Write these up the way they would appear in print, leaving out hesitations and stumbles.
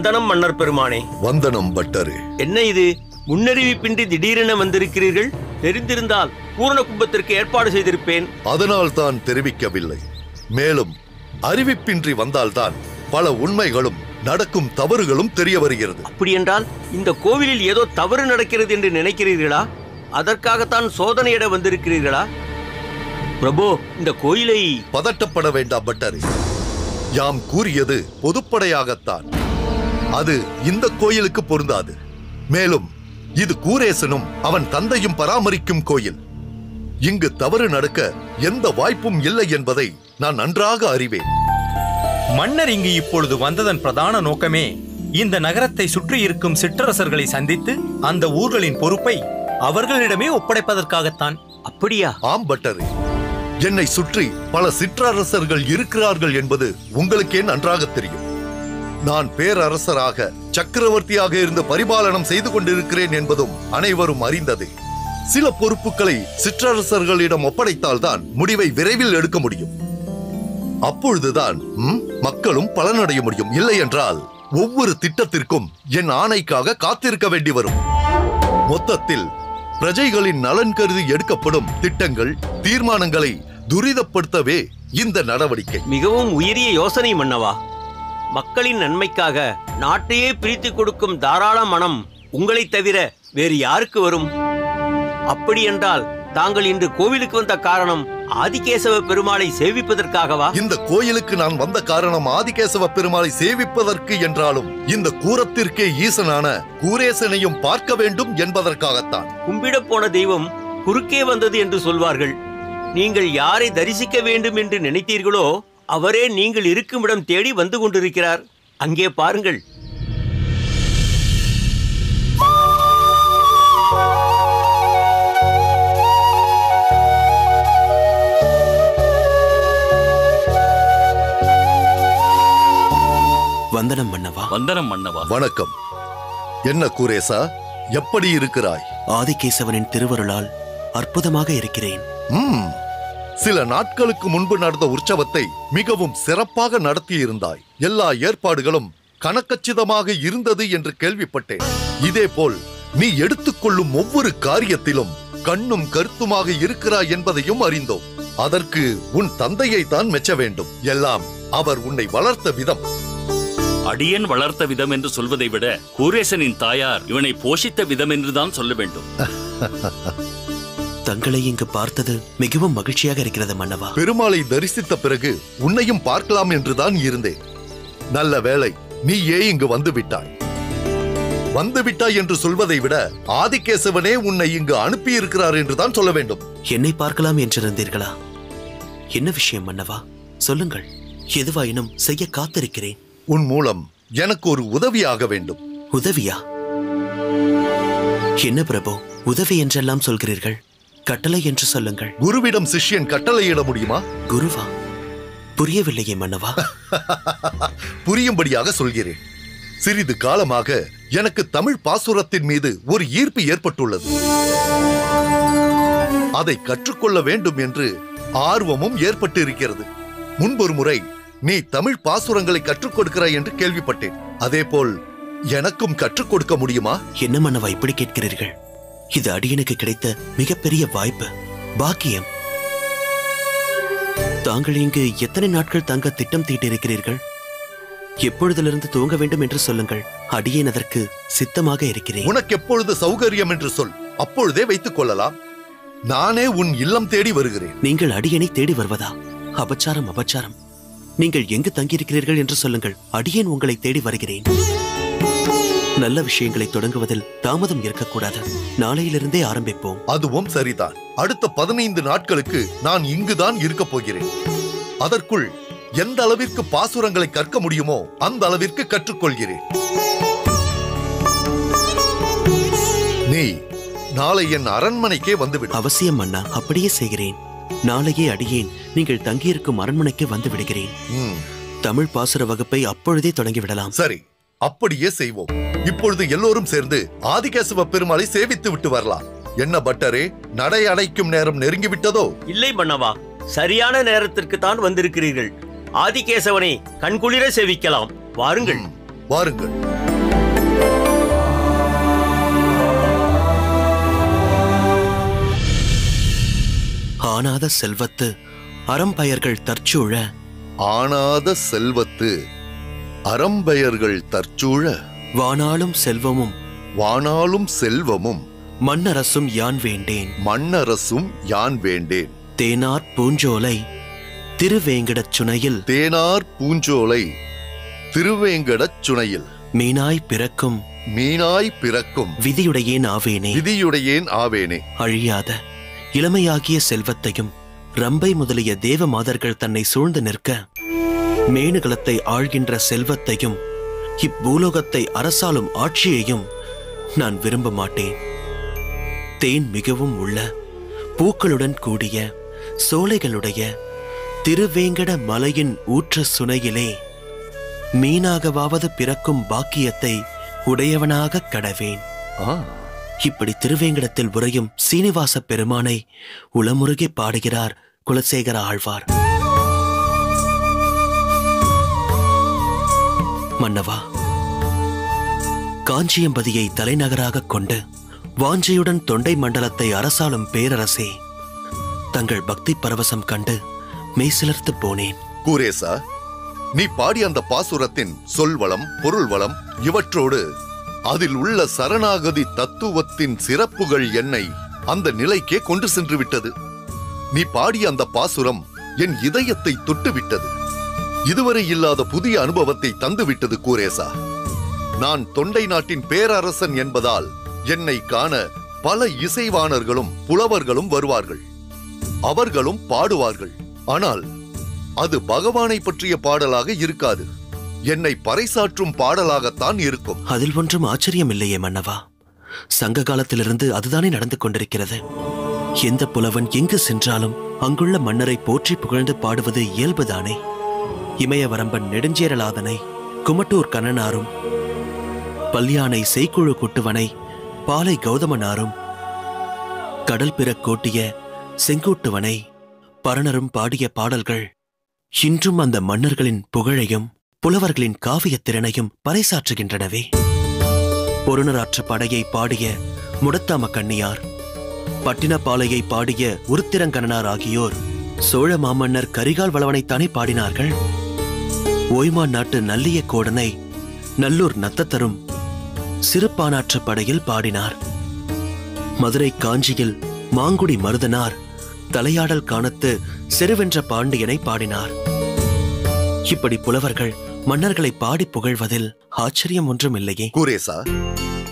வந்தனம் மன்னர் பெருமானே. வந்தனம் பட்டரே. என்ன இது, முன்னறிவிப்பின்றி திடீரென வந்திருக்கிறீர்கள்? தெரிந்திருந்தால் பூரண கும்பத்திற்கு ஏற்பாடு செய்திருப்பேன். அதனால் தான் தெரிவிக்கவில்லை. மேலும் அறிவிப்பின்றி வந்தால்தான் பல உண்மைகளும் நடக்கும் தவறுகளும் தெரிய வருகிறது. அப்படி என்றால் இந்த கோவிலில் ஏதோ தவறு நடக்கிறது என்று நினைக்கிறீர்களா? அதற்காகத்தான் சோதனையிட வந்திருக்கிறீர்களா? பிரபு, இந்த கோயிலை... பதட்டப்பட வேண்டாம் பட்டரே. யாம் கூறியது பொதுப்படையாகத்தான். அது இந்த கோயிலுக்கு பொருந்தாது. மேலும் இது கூரேசனும் அவன் தந்தையும் பராமரிக்கும் கோயில். இங்கு தவறு நடக்க எந்த வாய்ப்பும் இல்லை என்பதை நான் நன்றாக அறிவேன். மன்னர் இங்கு இப்பொழுது வந்ததன் பிரதான நோக்கமே இந்த நகரத்தை சுற்றி இருக்கும் சிற்றரசர்களை சந்தித்து அந்த ஊர்களின் பொறுப்பை அவர்களிடமே ஒப்படைப்பதற்காகத்தான். அப்படியா? ஆம் பட்டரே. என்னை சுற்றி பல சிற்றரசர்கள் இருக்கிறார்கள் என்பது உங்களுக்கே நன்றாக தெரியும். நான் பேரரசராக சக்கரவர்த்தியாக இருந்து பரிபாலனம் செய்து கொண்டிருக்கிறேன் என்பதும் அனைவரும் அறிந்ததே. சில பொறுப்புகளை சிற்றரசர்களிடம் ஒப்படைத்தால்தான் முடிவை விரைவில் எடுக்க முடியும். அப்பொழுதுதான் மக்களும் பலனடைய முடியும். இல்லை என்றால் ஒவ்வொரு திட்டத்திற்கும் என் ஆணைக்காக காத்திருக்க வேண்டி வரும். மொத்தத்தில் பிரஜைகளின் நலன் கருதி எடுக்கப்படும் திட்டங்கள், தீர்மானங்களை துரிதப்படுத்தவே இந்த நடவடிக்கை. மிகவும் உயரிய யோசனை மன்னவா. மக்களின் நன்மைக்காக நாட்டையே பிரித்து கொடுக்கும் தாராள மனம் உங்களை தவிர வேறு யாருக்கு வரும்? அப்படி என்றால் தாங்கள் இன்று கோவிலுக்கு வந்த காரணம் ஆதிகேசவ பெருமாளை சேவிப்பதற்காகவா? இந்த கோயிலுக்கு நான் வந்த காரணம் ஆதிகேசவ பெருமாளை சேவிப்பதற்கு என்றாலும் இந்த கூரத்திற்கே ஈசனான கூரேசனையும் பார்க்க வேண்டும் என்பதற்காகத்தான். கும்பிட போன தெய்வம் குறுக்கே வந்தது என்று சொல்வார்கள். நீங்கள் யாரை தரிசிக்க வேண்டும் என்று நினைத்தீர்களோ அவரே நீங்கள் இருக்கும் இடம் தேடி வந்து கொண்டிருக்கிறார். அங்கே பாருங்கள். வந்தனம் மன்னவா. வந்தனம் மன்னவா. வணக்கம். என்ன கூரேசா, எப்படி இருக்கிறாய்? ஆதிகேசவனின் திருவருளால் அற்புதமாக இருக்கிறேன். சில நாட்களுக்கு முன்பு நடந்த உற்சவத்தை மிகவும் சிறப்பாக நடத்தியிருந்தாய். எல்லா ஏற்பாடுகளும் கணக்கச்சிதமாக இருந்தது என்று கேள்விப்பட்டேன். இதேபோல் நீ எடுத்துக்கொள்ளும் ஒவ்வொரு காரியத்திலும் கண்ணும் கருத்துமாக இருக்கிறாய் என்பதையும் அறிந்தோம். அதற்கு உன் தந்தையை தான் மெச்ச வேண்டும். எல்லாம் அவர் உன்னை வளர்த்த விதம். அடியன் வளர்த்த விதம் என்று சொல்வதை விட கூரேசனின் தாயார் இவனை போஷித்த விதம் என்றுதான் சொல்ல வேண்டும். தங்களை இங்கு பார்த்தது மிகவும் மகிழ்ச்சியாக இருக்கிறது மன்னவா. பெருமாளை தரிசித்த பிறகு உன்னையும் பார்க்கலாம் என்றுதான் இருந்தேன். நல்ல வேளை நீயே இங்கு வந்துவிட்டாய். வந்துவிட்டாய் என்று சொல்வதை விட ஆதிகேசவனே உன்னை இங்கு அனுப்பி இருக்கிறார் என்றுதான் சொல்ல வேண்டும். என்னை பார்க்கலாம் என்றிருந்தீர்களா? என்ன விஷயம் மன்னவா, சொல்லுங்கள். எதுவாயினும் செய்ய காத்திருக்கிறேன். உன் மூலம் எனக்கு ஒரு உதவியாக வேண்டும். உதவியா? என்ன பிரபு, உதவி என்றெல்லாம் சொல்கிறீர்கள்? கட்டளை என்று சொல்லுங்கள். குருவிடம் சிஷ்யன் கட்டளையிட முடியுமா? குருவா? புரியவில்லையே மன்னவா. புரியும்படியாக சொல்கிறேன். சிறிது காலமாக எனக்கு தமிழ் பாசுரத்தின் மீது ஒரு ஈர்ப்பு ஏற்பட்டுள்ளது. அதை கற்றுக்கொள்ள வேண்டும் என்று ஆர்வமும் ஏற்பட்டு இருக்கிறது. முன்பொரு முறை நீ தமிழ் பாசுரங்களை கற்றுக் கொடுக்கிறாய் என்று கேள்விப்பட்டேன். அதேபோல் எனக்கும் கற்றுக் கொடுக்க முடியுமா? என்ன மன்னவா இப்படி கேட்கிறீர்கள்? இது அடியனுக்கு கிடைத்த மிகப்பெரிய வாய்ப்பு, பாக்கியம். தாங்கள் இங்கு எத்தனை நாட்கள் தங்க திட்டம் தீட்டிருக்கிறீர்கள்? எப்பொழுதிலிருந்து துவங்க வேண்டும் என்று சொல்லுங்கள். அடியேன் அதற்கு சித்தமாக இருக்கிறேன். உனக்கு எப்பொழுது சௌகரியம் என்று சொல், அப்பொழுதே வைத்துக் கொள்ளலாம். நானே உன் இல்லம் தேடி வருகிறேன். நீங்கள் அடியனை தேடி வருவதா? அபச்சாரம், அபச்சாரம். நீங்கள் எங்கு தங்கியிருக்கிறீர்கள் என்று சொல்லுங்கள். அடியேன் உங்களை தேடி வருகிறேன். நல்ல விஷயங்களை தொடங்குவதில் தாமதம் இருக்கக்கூடாது. நாளையிலிருந்தே ஆரம்பிப்போம். அதுவும் சரிதான். அடுத்த 15 நாட்களுக்கு நான் இங்குதான் இருக்கப் போகிறேன். அதற்குள் எந்த அளவிற்கு பாசுரங்களை கற்க முடியுமோ அந்த அளவிற்கு கற்றுக்கொள்கிறேன். நீ நாளை என் அரண்மனைக்கே வந்துவிடு. அவசியம் அண்ணா, அப்படியே செய்கிறேன். நாளையே அடியேன் நீங்கள் தங்கியிருக்கும் அரண்மனைக்கு வந்து விடுகிறேன். தமிழ் பாசுர வகுப்பை அப்பொழுதே தொடங்கிவிடலாம். சரி, அப்படியே செய்வோம். இப்பொழுது எல்லோரும் சேர்ந்து ஆதிகேசவ பெருமாளை சேவித்து விட்டு வரலாம். என்ன பட்டரே, நடை அடைக்கும் நேரம் நெருங்கிவிட்டதோ? இல்லை மன்னவா, சரியான நேரத்திற்கு தான் வந்திருக்கிறீர்கள். ஆதிகேசவனை கண்குளிர சேவிக்கலாம். வாருங்கள். வாருங்கள். ஆனாத செல்வத்து அறம்பயர்கள் தற்சூழ, ஆனாத செல்வத்து அறம்பெயர்கள் தற்சூழ, வானாளும் செல்வமும் வானாலும் செல்வமும் மண்ணரசும் யான் வேண்டேன். மண்ணரசும் யான் வேண்டேன். தேனார் பூஞ்சோலை திருவேங்கடச் சுனையில், தேனார் பூஞ்சோலை திருவேங்கடச் சுனையில், மீனாய் பிறக்கும் மீனாய் பிறக்கும் விதியுடையேன் ஆவேனே. விதியுடையேன் ஆவேனே. அழியாத இளமையாகிய செல்வத்தையும் ரம்பை முதலிய தேவ மாதர்கள் தன்னை சூழ்ந்து நிற்க, மேனுகளத்தை ஆள்கின்ற செல்வத்தையும் இப்பூலோகத்தை அரசாளும் ஆட்சியையும் நான் விரும்ப மாட்டேன். தேன் மிகவும் உள்ள பூக்களுடன் கூடிய சோலைகளுடைய திருவேங்கட மலையின் ஊற்ற சுனையிலே மீனாகவாவது பிறக்கும் பாக்கியத்தை உடையவனாக கடவேன். இப்படி திருவேங்கடத்தில் உறையும் சீனிவாச பெருமானை உளமுருகி பாடுகிறார் குலசேகர ஆழ்வார். மன்னவா, காஞ்சியம்பதியை தலைநகராக கொண்டு வாஞ்சையுடன் தொண்டை மண்டலத்தை அரசாளும் பேரரசே, தங்கள் பக்தி பரவசம் கண்டு மெய்சிலர்த்து போனேன். கூரேசா, நீ பாடி அந்த பாசுரத்தின் சொல்வளம், பொருள் வளம் இவற்றோடு அதில் உள்ள சரணாகதி தத்துவத்தின் சிறப்புகள் என்னை அந்த நிலைக்கே கொண்டு சென்று விட்டது. நீ பாடிய அந்த பாசுரம் என் இதயத்தை தொட்டுவிட்டது. இதுவரை இல்லாத புதிய அனுபவத்தை தந்துவிட்டது கூரேசா. நான் தொண்டை நாட்டின் பேரரசன் என்பதால் என்னை காண பல இசைவாணர்களும் புலவர்களும் வருவார்கள். அவர்களும் பாடுவார்கள். ஆனால் அது பகவானை பற்றிய பாடலாக இருக்காது. என்னை பறைசாற்றும் பாடலாகத்தான் இருக்கும். அதில் ஒன்றும் ஆச்சரியம் இல்லையே மன்னவா. சங்க காலத்திலிருந்து அதுதானே நடந்து கொண்டிருக்கிறது. எந்த புலவன் எங்கு சென்றாலும் அங்குள்ள மன்னரை போற்றி புகழ்ந்து பாடுவது இயல்புதானே. இமயவரம்பன் நெடுஞ்சேரலாதனை, குமட்டூர் கண்ணனாரும், பல்யானை செய்குழு குட்டுவனை, பாலை கௌதமனாரும், கடல் பிற கோட்டிய செங்கூட்டுவனை, பரணரும் பாடிய பாடல்கள் இன்றும் அந்த மன்னர்களின் புகழையும் புலவர்களின் காவியத் திறனையும் பறைசாற்றுகின்றனவே. பொருணராற்று படையை பாடிய முடத்தாம கண்ணியார், பட்டினப்பாலையை பாடிய உருத்திரங்கண்ணனார் ஆகியோர் சோழ மாமன்னர் கரிகால் வளவனைத்தானே பாடினார்கள். ஓய்மான் நாட்டு நல்லிய கோடனை நல்லூர் நத்தத்தரும் சிறுபானாற்று படையில் பாடினார். மதுரை காஞ்சியில் மாங்குடி மருதனார் தலையாடல் காணத்து செருவென்ற பாண்டியனை பாடினார். இப்படி புலவர்கள் மன்னர்களை பாடி புகழ்வதில் ஆச்சரியம் ஒன்றும் இல்லையே. கூரேசா,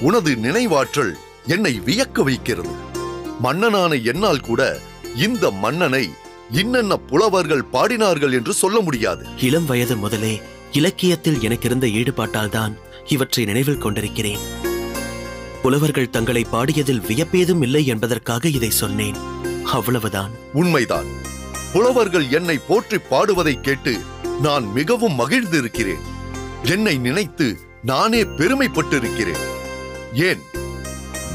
உனது நினைவாற்றல் என்னை வியக்க வைக்கிறது. மன்னனான என்னால் கூட இந்த மன்னனை இன்னென்ன புலவர்கள் பாடினார்கள் என்று சொல்ல முடியாது. இளம் வயது முதலே இலக்கியத்தில் எனக்கிருந்த ஈடுபாட்டால் தான் இவற்றை நினைவில் கொண்டிருக்கிறேன். புலவர்கள் தங்களை பாடியதில் வியப்பேதும் இல்லை என்பதற்காக இதை சொன்னேன், அவ்வளவுதான். உண்மைதான். புலவர்கள் என்னை போற்றி பாடுவதை கேட்டு நான் மிகவும் மகிழ்ந்திருக்கிறேன். என்னை நினைத்து நானே பெருமைப்பட்டிருக்கிறேன். ஏன்,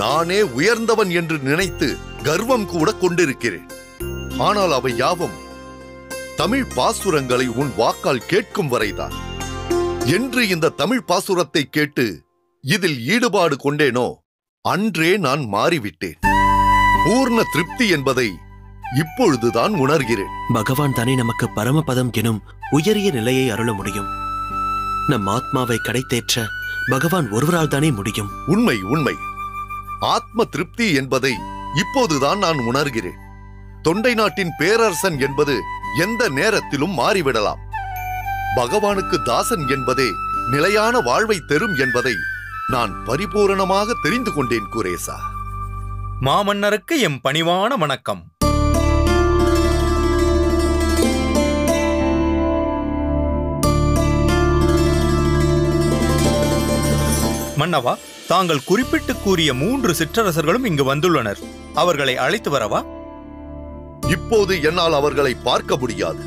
நானே உயர்ந்தவன் என்று நினைத்து கர்வம் கூட கொண்டிருக்கிறேன். ஆனால் அவை யாவும் தமிழ் பாசுரங்களை உன் வாக்கால் கேட்கும் வரைதான். என்று இந்த தமிழ் பாசுரத்தை கேட்டு இதில் ஈடுபாடு கொண்டேனோ அன்றே நான் மாறிவிட்டேன். பூர்ண திருப்தி என்பதை இப்பொழுதுதான் உணர்கிறேன். பகவான் தானே நமக்கு பரமபதம் எனும் உயரிய நிலையை அருள முடியும். நம் ஆத்மாவை கடைத்தேற்ற பகவான் ஒருவரால் தானே முடியும். உண்மை உண்மை. ஆத்ம திருப்தி என்பதை இப்போதுதான் நான் உணர்கிறேன். தொண்டை நாட்டின் பேரரசன் என்பது எந்த நேரத்திலும் மாறிவிடலாம். பகவானுக்கு தாசன் என்பதே நிலையான வாழ்வை தரும் என்பதை நான் பரிபூரணமாக தெரிந்து கொண்டேன் குரேசா. மாமன்னருக்கு எம் பணிவான வணக்கம். மன்னவா, தாங்கள் குறிப்பிட்டு கூறிய 3 சிற்றரசர்களும் இங்கு வந்துள்ளனர். அவர்களை அழைத்து வரவா? இப்போது என்னால் அவர்களை பார்க்க முடியாது.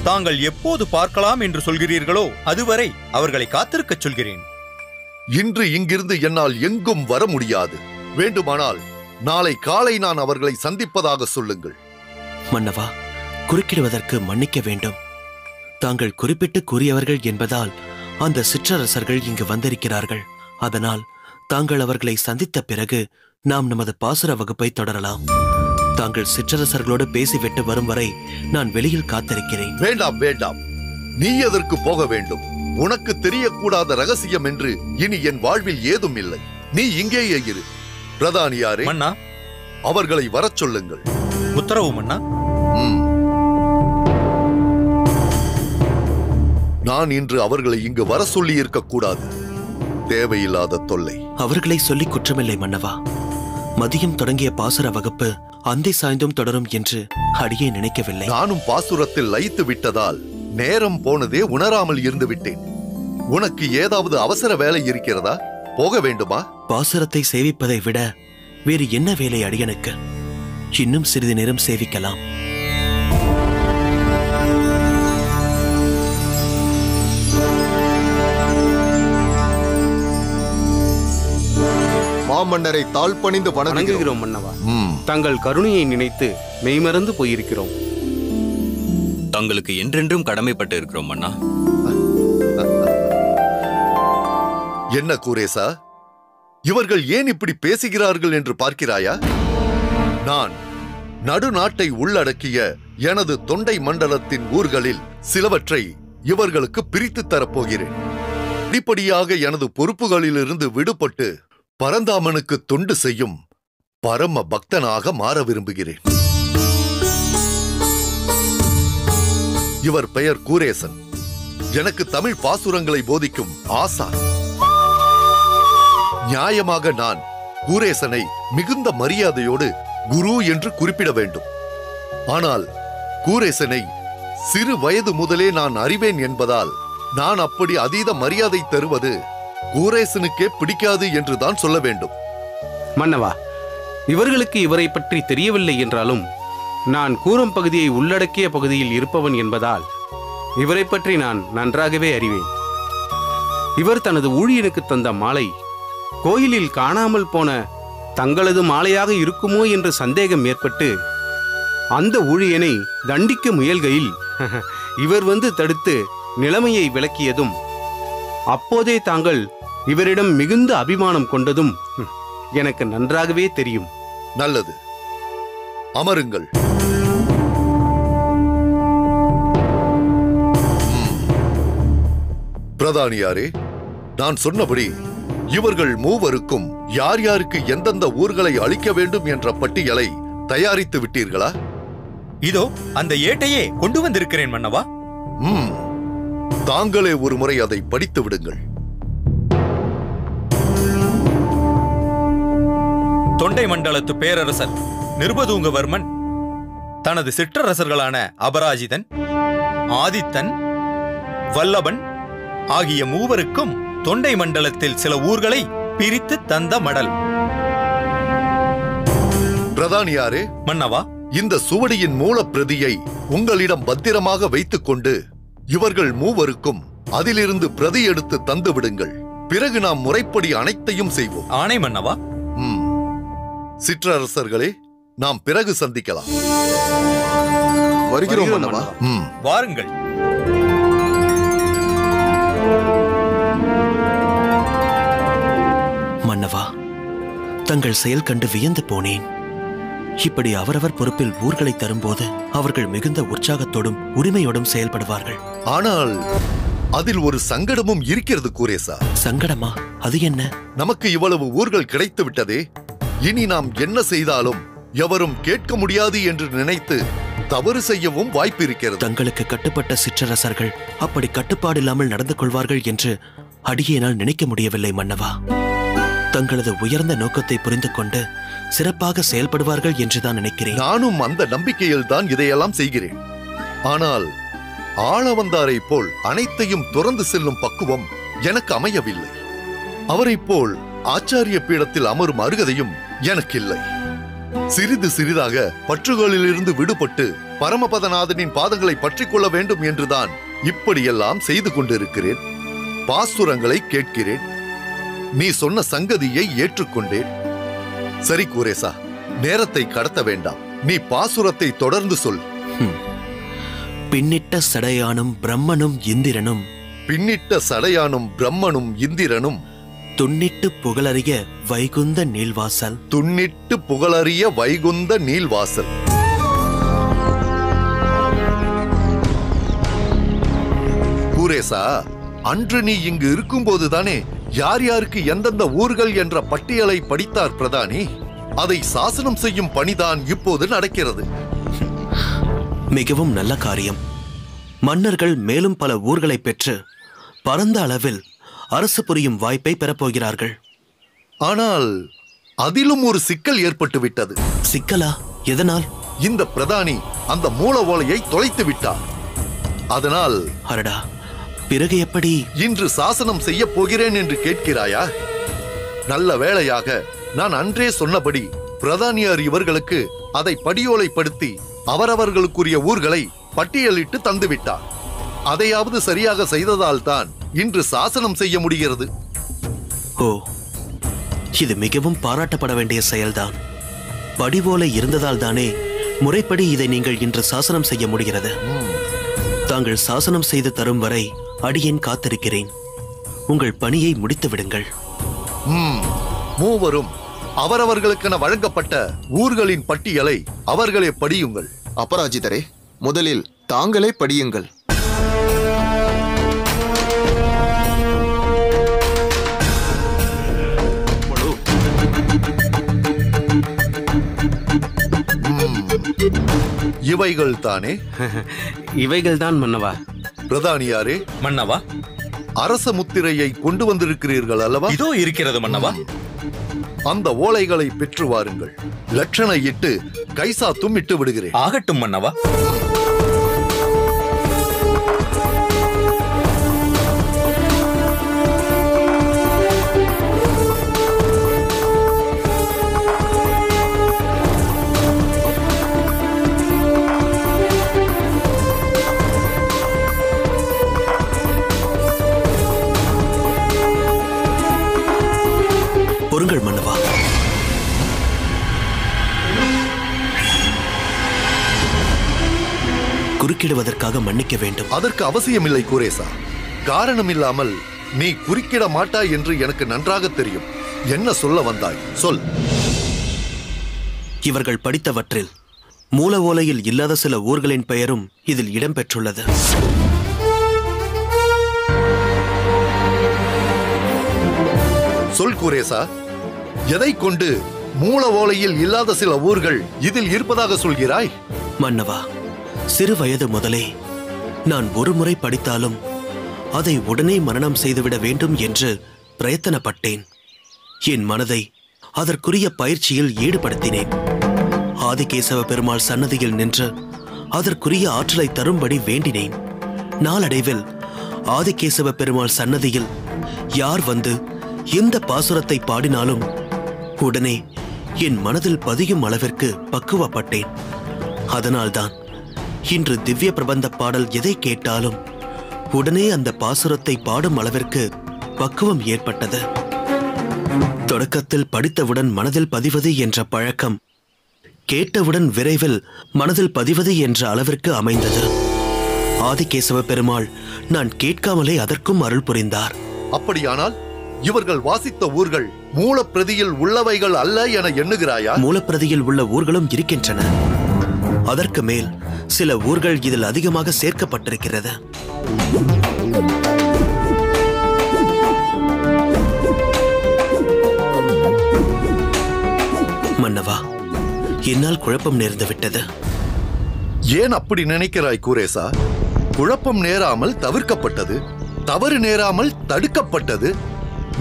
தாங்கள் எப்போது பார்க்கலாம் என்று சொல்கிறீர்களோ அதுவரை அவர்களை காத்திருக்கச் சொல்கிறேன். இன்று இங்கிருந்து என்னால் எங்கும் வர முடியாது. வேண்டுமானால் நாளை காலை நான் அவர்களை சந்திப்பதாக சொல்லுங்கள். மன்னவா, குறுக்கிடுவதற்கு மன்னிக்க வேண்டும். தாங்கள் குறிப்பிட்டு கூறியவர்கள் என்பதால் அந்த சிற்றரசர்கள் இங்கு வந்திருக்கிறார்கள். அதனால் தாங்கள் அவர்களை சந்தித்த பிறகு நாம் நமது பாசுர வகுப்பை தொடரலாம். தாங்கள் சிற்றரசர்களோடு பேசிவிட்டு வரும் வரை நான் வெளியில் காத்திருக்கிறேன். வேண்டாம் வேண்டாம், நீ எதற்கு போக வேண்டும்? உனக்கு தெரியக்கூடாத ரகசியம் என்று இனி என் வாழ்வில் ஏதும் இல்லை. நீ இங்கேயே இரு. பிரதானியாரே, மன்னா, அவர்களை வரச் சொல்லுங்கள். உத்தரவு மன்னா. நான் இன்று அவர்களை இங்கு வர சொல்லி இருக்கக்கூடாது. தேவையில்லாத தொல்லை. அவர்களை சொல்லி குற்றமில்லை மன்னவா. மதியம் தொடங்கிய பாசுர வகுப்பு அந்தை சாய்ந்தும் தொடரும் என்று அடியே நினைக்கவில்லை. நானும் பாசுரத்தில் லயித்து விட்டதால் நேரம் போனதே உணராமல் இருந்து விட்டேன். உனக்கு ஏதாவது அவசர வேலை இருக்கிறதா? போக வேண்டுமா? பாசுரத்தை சேவிப்பதை விட வேறு என்ன வேலை அடியனுக்கு? இன்னும் சிறிது நேரம் சேவிக்கலாம். மாமன்னரை தாழ்பணிந்து வணங்குகிறோம் மன்னவா. தங்கள் கருணையை நினைத்து மெய்மறந்து போயிருக்கிறோம். தங்களுக்கு என்றென்றும் கடமைப்பட்டு இருக்கிறோம் மன்னா. என்ன கூரேசா, இவர்கள் ஏன் இப்படி பேசுகிறார்கள் என்று பார்க்கிறாயா? நான் நடுநாட்டை உள்ளடக்கிய எனது தொண்டை மண்டலத்தின் ஊர்களில் சிலவற்றை இவர்களுக்கு பிரித்து தரப்போகிறேன். படிப்படியாக எனது பொறுப்புகளிலிருந்து விடுபட்டு பரந்தாமனுக்கு தொண்டு செய்யும் பரம பக்தனாக மாற விரும்புகிறேன். இவர் பெயர் கூரேசன். எனக்கு தமிழ் பாசுரங்களை போதிக்கும் ஆசான். நியாயமாக நான் கூரேசனை மிகுந்த மரியாதையோடு குரு என்று குறிப்பிட வேண்டும். ஆனால் கூரேசனை சிறு வயது முதலே நான் அறிவேன் என்பதால் நான் அப்படி அதீத மரியாதை தருவது கூரேசனுக்கே பிடிக்காது என்றுதான் சொல்ல வேண்டும். மன்னவா, இவர்களுக்கு இவரை பற்றி தெரியவில்லை என்றாலும் நான் கூரம் பகுதியை உள்ளடக்கிய பகுதியில் இருப்பவன் என்பதால் இவரை பற்றி நான் நன்றாகவே அறிவேன். இவர் தனது ஊழியனுக்கு தந்த மாலை கோயிலில் காணாமல் போன தங்களது மாலையாக இருக்குமோ என்று சந்தேகம் ஏற்பட்டு அந்த ஊழியனை தண்டிக்க முயல்கையில் இவர் வந்து தடுத்து நிலைமையை விளக்கியதும் அப்போதே தாங்கள் இவரிடம் மிகுந்த அபிமானம் கொண்டதும் எனக்கு நன்றாகவே தெரியும். நல்லது, அமருங்கள். பிரதானியாரே, நான் சொன்னபடி இவர்கள் மூவருக்கும் யார் யாருக்கு எந்தெந்த ஊர்களை அளிக்க வேண்டும் என்ற பட்டியலை தயாரித்து விட்டீர்களா? இதோ அந்த ஏட்டையே கொண்டு வந்திருக்கிறேன் மன்னவா. தாங்களே ஒரு முறை அதை படித்து விடுங்கள். தொண்டை மண்டலத்து பேரரசர் நிருபதூங்கவர்மன் தனது சிற்றரசர்களான அபராஜிதன், ஆதித்தன், வல்லபன் ஆகிய மூவருக்கும் தொண்டை மண்டலத்தில் சில ஊர்களை பிரித்து தந்த மடல். பிரதானியாரே, மன்னவா, இந்த சுவடியின் மூலப்பிரதியை உங்களிடம் பத்திரமாக வைத்துக் கொண்டு இவர்கள் மூவருக்கும் அதிலிருந்து பிரதி எடுத்து தந்து விடுங்கள். பிறகு நாம் முறைப்படி அனைத்தையும் செய்வோம். ஆணை மன்னவா. சிற்றரசர்களே, நாம் பிறகு சந்திக்கலாம். வருகிறோம் மன்னவா. வாருங்கள். மன்னவா, தங்கள் செயல் கண்டு வியந்து போனேன். இப்படி அவரவர் பொறுப்பில் ஊர்களை தரும்போது அவர்கள் மிகுந்த உற்சாகத்தோடும் உரிமையோடும் செயல்படுவார்கள். ஆனால் அதில் ஒரு சங்கடமும் இருக்கிறது கூரேசா. சங்கடமா? அது என்ன? நமக்கு இவ்வளவு ஊர்கள் கிடைத்து விட்டதே, இனி நாம் என்ன செய்தாலும் எவரும் கேட்க முடியாது என்று நினைத்து தவறு செய்யவும் வாய்ப்பு இருக்கிறது. தங்களுக்கு கட்டுப்பட்ட சிற்றரசர்கள் அப்படி கட்டுப்பாடில்லாமல் நடந்து கொள்வார்கள் என்று அடியேனால் நினைக்க முடியவில்லை மன்னவா. தங்களது உயர்ந்த நோக்கத்தை புரிந்து கொண்டு சிறப்பாக செயல்படுவார்கள் என்றுதான் நினைக்கிறேன். நானும் அந்த நம்பிக்கையில் தான் இதையெல்லாம் செய்கிறேன். ஆனால் ஆளவந்தாரை போல் அனைத்தையும் துறந்து செல்லும் பக்குவம் எனக்கு அமையவில்லை. அவரை போல் ஆச்சாரிய பீடத்தில் அமரும் அருகதையும் எனக்கில்லை. சிறிது சிறிதாக பற்றுகளிலிருந்து விடுபட்டு பரமபதநாதனின் பாதங்களை பற்றிக் கொள்ள வேண்டும் என்றுதான் இப்படியெல்லாம் செய்து கொண்டிருக்கிறேன். பாசுரங்களை கேட்கிறேன். நீ சொன்ன சங்கதியை ஏற்றுக்கொண்டேன். சரி கூரேசா, நேரத்தை கடத்த வேண்டாம். நீ பாசுரத்தை தொடர்ந்து சொல். பின்னிட்ட சடையானும் பிரம்மனும் இந்திரனும் பின்னிட்ட சடையானும் பிரம்மனும் இந்திரனும் துன்னிட்டு புகழறிய வைகுந்த நீள்வாசல். துன்னிட்டு புகழறிய வைகுந்த நீள்வாசல். கூரேசா, அன்று நீ இங்கு இருக்கும்போதுதானே யார் யாருக்கு எந்தெந்த ஊர்கள் என்ற பட்டியலை படித்தார் பிரதானி? அதை சாசனம் செய்யும் பணிதான் இப்போது நடக்கிறது. மிகவும் நல்ல காரியம். மன்னர்கள் மேலும் பல ஊர்களை பெற்று பரந்த அளவில் அரசு புரியும் வாய்ப்பை பெறப்போகிறார்கள். ஆனால் அதிலும் ஒரு சிக்கல் ஏற்பட்டு விட்டது. சிக்கலா? எதனால்? இந்த பிரதானி அந்த மூல ஓலையை தொலைத்து விட்டார். அதனால் அரடா, பிறகு எப்படி? இன்று சாசனம் செய்ய போகிறேன் என்று கேட்கிறாயா? நல்ல வேளையாக நான் அன்றே சொன்னபடி பிரதானியார் இவர்களுக்கு அதை படியோலைப்படுத்தி அவரவர்களுக்குரிய ஊர்களை பட்டியலிட்டு தந்துவிட்டார். அதையாவது சரியாக செய்ததால் தான் இன்று சாசனம் செய்ய முடிகிறது. ஓ, இது மிகவும் பாராட்டப்பட வேண்டிய செயல்தான். படிவோலை இருந்ததால் தானே முறைப்படி இதை நீங்கள் இன்று சாசனம் செய்ய முடிகிறது. தாங்கள் சாசனம் செய்து தரும் வரை அடியேன் காத்திருக்கிறேன். உங்கள் பணியை முடித்து விடுங்கள். மூவரும் அவரவர்களுக்கென வழங்கப்பட்ட ஊர்களின் பட்டியலை அவர்களே படியுங்கள். அபராஜிதரே, முதலில் தாங்களே படியுங்கள். இவைகள் தானே? இவைகள்தான் மன்னவா. பிரதானியாரே, மன்னவா, அரச முத்திரையை கொண்டு வந்திருக்கிறீர்கள் அல்லவா? இதோ இருக்கிறது மன்னவா. அந்த ஓலைகளை பெற்று வாருங்கள். லட்சணை இட்டு கைசாத்தும் இட்டு விடுகிறேன். ஆகட்டும் மன்னவா. பொறுங்கள் மன்னவா. குறுக்கிடுவதற்காக மன்னிக்க வேண்டும். அதற்கு அவசியமில்லை கூரேசா. காரணம் இல்லாமல் நீ குறுக்கிட மாட்டாய் என்று எனக்கு நன்றாக தெரியும். என்ன சொல்ல வந்தாய்? சொல். இவர்கள் படித்தவற்றில் மூல ஓலையில் இல்லாத சில ஊர்களின் பெயரும் இதில் இடம்பெற்றுள்ளது. சொல் கூரேசா, எதை கொண்டு மூல ஓலையில் இல்லாத சில ஊர்கள் இதில் இருப்பதாக சொல்கிறாய்? மன்னவா, சிறு வயது முதலே நான் ஒரு முறை படித்தாலும் அதை உடனே மனனம் செய்துவிட வேண்டும் என்று பிரயத்தனப்பட்டேன். என் மனதை அதற்குரிய பயிற்சியில் ஈடுபடுத்தினேன். ஆதிகேசவ பெருமாள் சன்னதியில் நின்று அதற்குரிய ஆற்றலை தரும்படி வேண்டினேன். நாளடைவில் ஆதிகேசவ பெருமாள் சன்னதியில் யார் வந்து எந்த பாசுரத்தை பாடினாலும் உடனே என் மனதில் பதியும் அளவிற்கு பக்குவப்பட்டேன். அதனால்தான் இன்று திவ்ய பிரபந்த பாடல் எதை கேட்டாலும் உடனே அந்த பாசுரத்தை பாடும் அளவிற்கு பக்குவம் ஏற்பட்டது. தொடக்கத்தில் படித்தவுடன் மனதில் பதிவது என்ற பழக்கம் கேட்டவுடன் விரைவில் மனதில் பதிவது என்ற அளவிற்கு அமைந்தது. ஆதிகேசவ பெருமாள் நான் கேட்காமலே அதற்கும் அருள் புரிந்தார். அப்படியானால் இவர்கள் வாசித்த ஊர்கள் மூலப்பிரதியில் உள்ளவைகள் அல்ல என எண்ணுகிறாயா? மூலப்பிரதியில் உள்ள ஊர்களும் இருக்கின்றன. அதற்கு மேல் சில ஊர்கள் இதில் அதிகமாக சேர்க்கப்பட்டிருக்கிறது. மன்னவா, என்னால் குழப்பம் நேர்ந்து விட்டது. ஏன் அப்படி நினைக்கிறாய் கூரேசா? குழப்பம் நேராமல் தவிர்க்கப்பட்டது, தவறு நேராமல் தடுக்கப்பட்டது.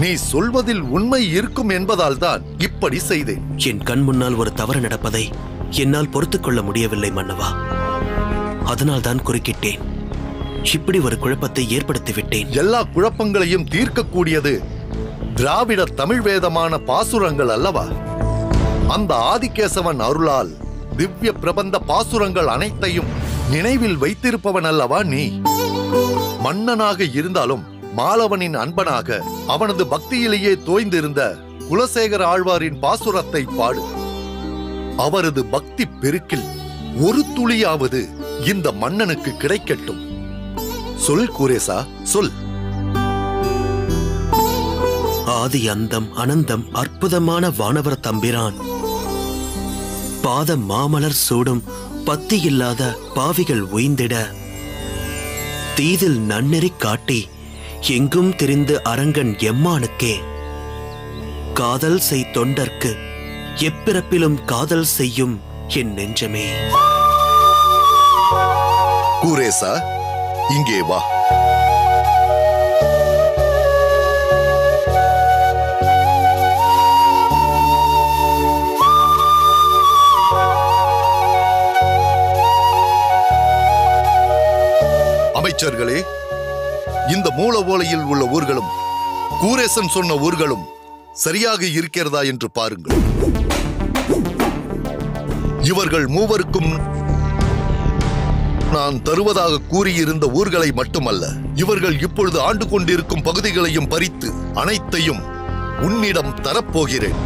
நீ சொல்வதில் உண்மை இருக்கும் என்பதால் தான் இப்படி செய்தேன். என் கண் முன்னால் ஒரு தவறு நடப்பதை என்னால் பொறுத்துக் கொள்ள முடியவில்லை மன்னவா. அதனால் தான் குறுக்கிட்டேன். இப்படி ஒரு குழப்பத்தை ஏற்படுத்திவிட்டேன். எல்லா குழப்பங்களையும் தீர்க்கக்கூடியது திராவிட தமிழ் வேதமான பாசுரங்கள் அல்லவா? அந்த ஆதிகேசவன் அருளால் திவ்ய பிரபந்த பாசுரங்கள் அனைத்தையும் நினைவில் வைத்திருப்பவன் அல்லவா நீ? மன்னனாக இருந்தாலும் மாலவனின் அன்பனாக அவனது பக்தியிலேயே தோய்ந்திருந்த குலசேகர ஆழ்வாரின் பாசுரத்தை பாடு. அவரது பக்தி பெருக்கில் ஒரு துளியாவது இந்த மன்னனுக்கு கிடைக்கட்டும். சொல் கூரேசா, சொல். ஆதி அந்தம் அனந்தம் அற்புதமான வானவர் தம்பிரான் பாத மாமலர் சூடும் பத்தி இல்லாத பாவிகள் உய்ந்திட தீதில் நன்னெறி காட்டி எங்கும் திரிந்து அரங்கன் எம்மானுக்கே காதல் செய் தொண்டர்க்கு எப்பிறப்பிலும் காதல் செய்யும் என் நெஞ்சமே. கூரேசா, இங்கே வா. அமைச்சர்களே, இந்த மூல ஓலையில் உள்ள ஊர்களும் கூரேசன் சொன்ன ஊர்களும் சரியாக இருக்கிறதா என்று பாருங்கள். இவர்கள் மூவருக்கும் நான் தருவதாக கூறியிருந்த ஊர்களை மட்டுமல்ல, இவர்கள் இப்பொழுது ஆண்டு கொண்டிருக்கும் பகுதிகளையும் பறித்து அனைத்தையும் உன்னிடம் தரப்போகிறேன்.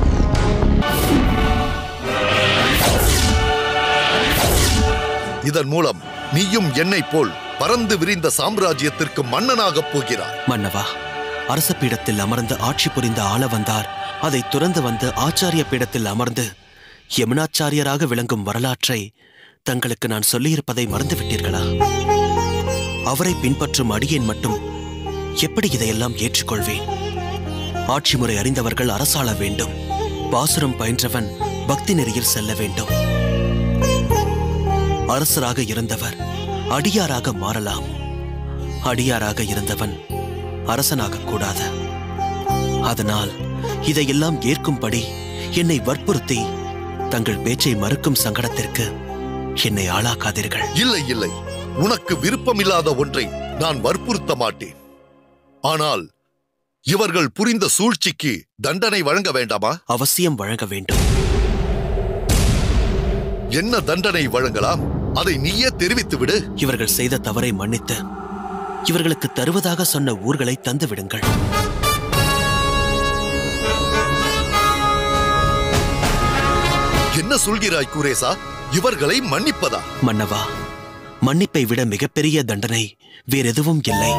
இதன் மூலம் நீயும் என்னை போல் பறந்து விரிந்த சாம்ராஜ்யத்திற்கு மன்னனாகப் போகிறார். மன்னவா, அரச பீடத்தில் அமர்ந்து ஆட்சி புரிந்த ஆள வந்தார் அதை துறந்து வந்து ஆச்சாரிய பீடத்தில் அமர்ந்து யமுனாச்சாரியராக விளங்கும் வரலாற்றை தங்களுக்கு நான் சொல்லியிருப்பதை மறந்துவிட்டீர்களா? அவரை பின்பற்றும் அடியேன் மட்டும் எப்படி இதையெல்லாம் ஏற்றுக்கொள்வேன்? ஆட்சி முறை அறிந்தவர்கள் அரசாள வேண்டும். பாசுரம் பயின்றவன் பக்தி நெறியில் செல்ல வேண்டும். அரசராக இருந்தவர் அடியாராக மாறலாம். அடியாராக இருந்தவன் அரசனாக கூடாது. அதனால் இதையெல்லாம் ஏற்கும்படி என்னை வற்புறுத்தி தங்கள் பேச்சை மறுக்கும் சங்கடத்திற்கு என்னை ஆளாக்காதீர்கள். இல்லை இல்லை, உனக்கு விருப்பமில்லாத ஒன்றை நான் வற்புறுத்த மாட்டேன். ஆனால் இவர்கள் புரிந்த சூழ்ச்சிக்கு தண்டனை வழங்க வேண்டாமா? அவசியம் வழங்க வேண்டும். என்ன தண்டனை வழங்கலாம்? அதை நீயே தெரிவித்து விடு. இவர்கள் செய்த தவறை மன்னித்து இவர்களுக்கு தருவதாக சொன்ன ஊர்களை தந்து விடுங்கள். என்ன சொல்கிறாய் கூரேசா? இவர்களை மன்னிப்பதா? மன்னவா, மன்னிப்பை விட மிகப்பெரிய தண்டனை வேறெதுவும் இல்லை.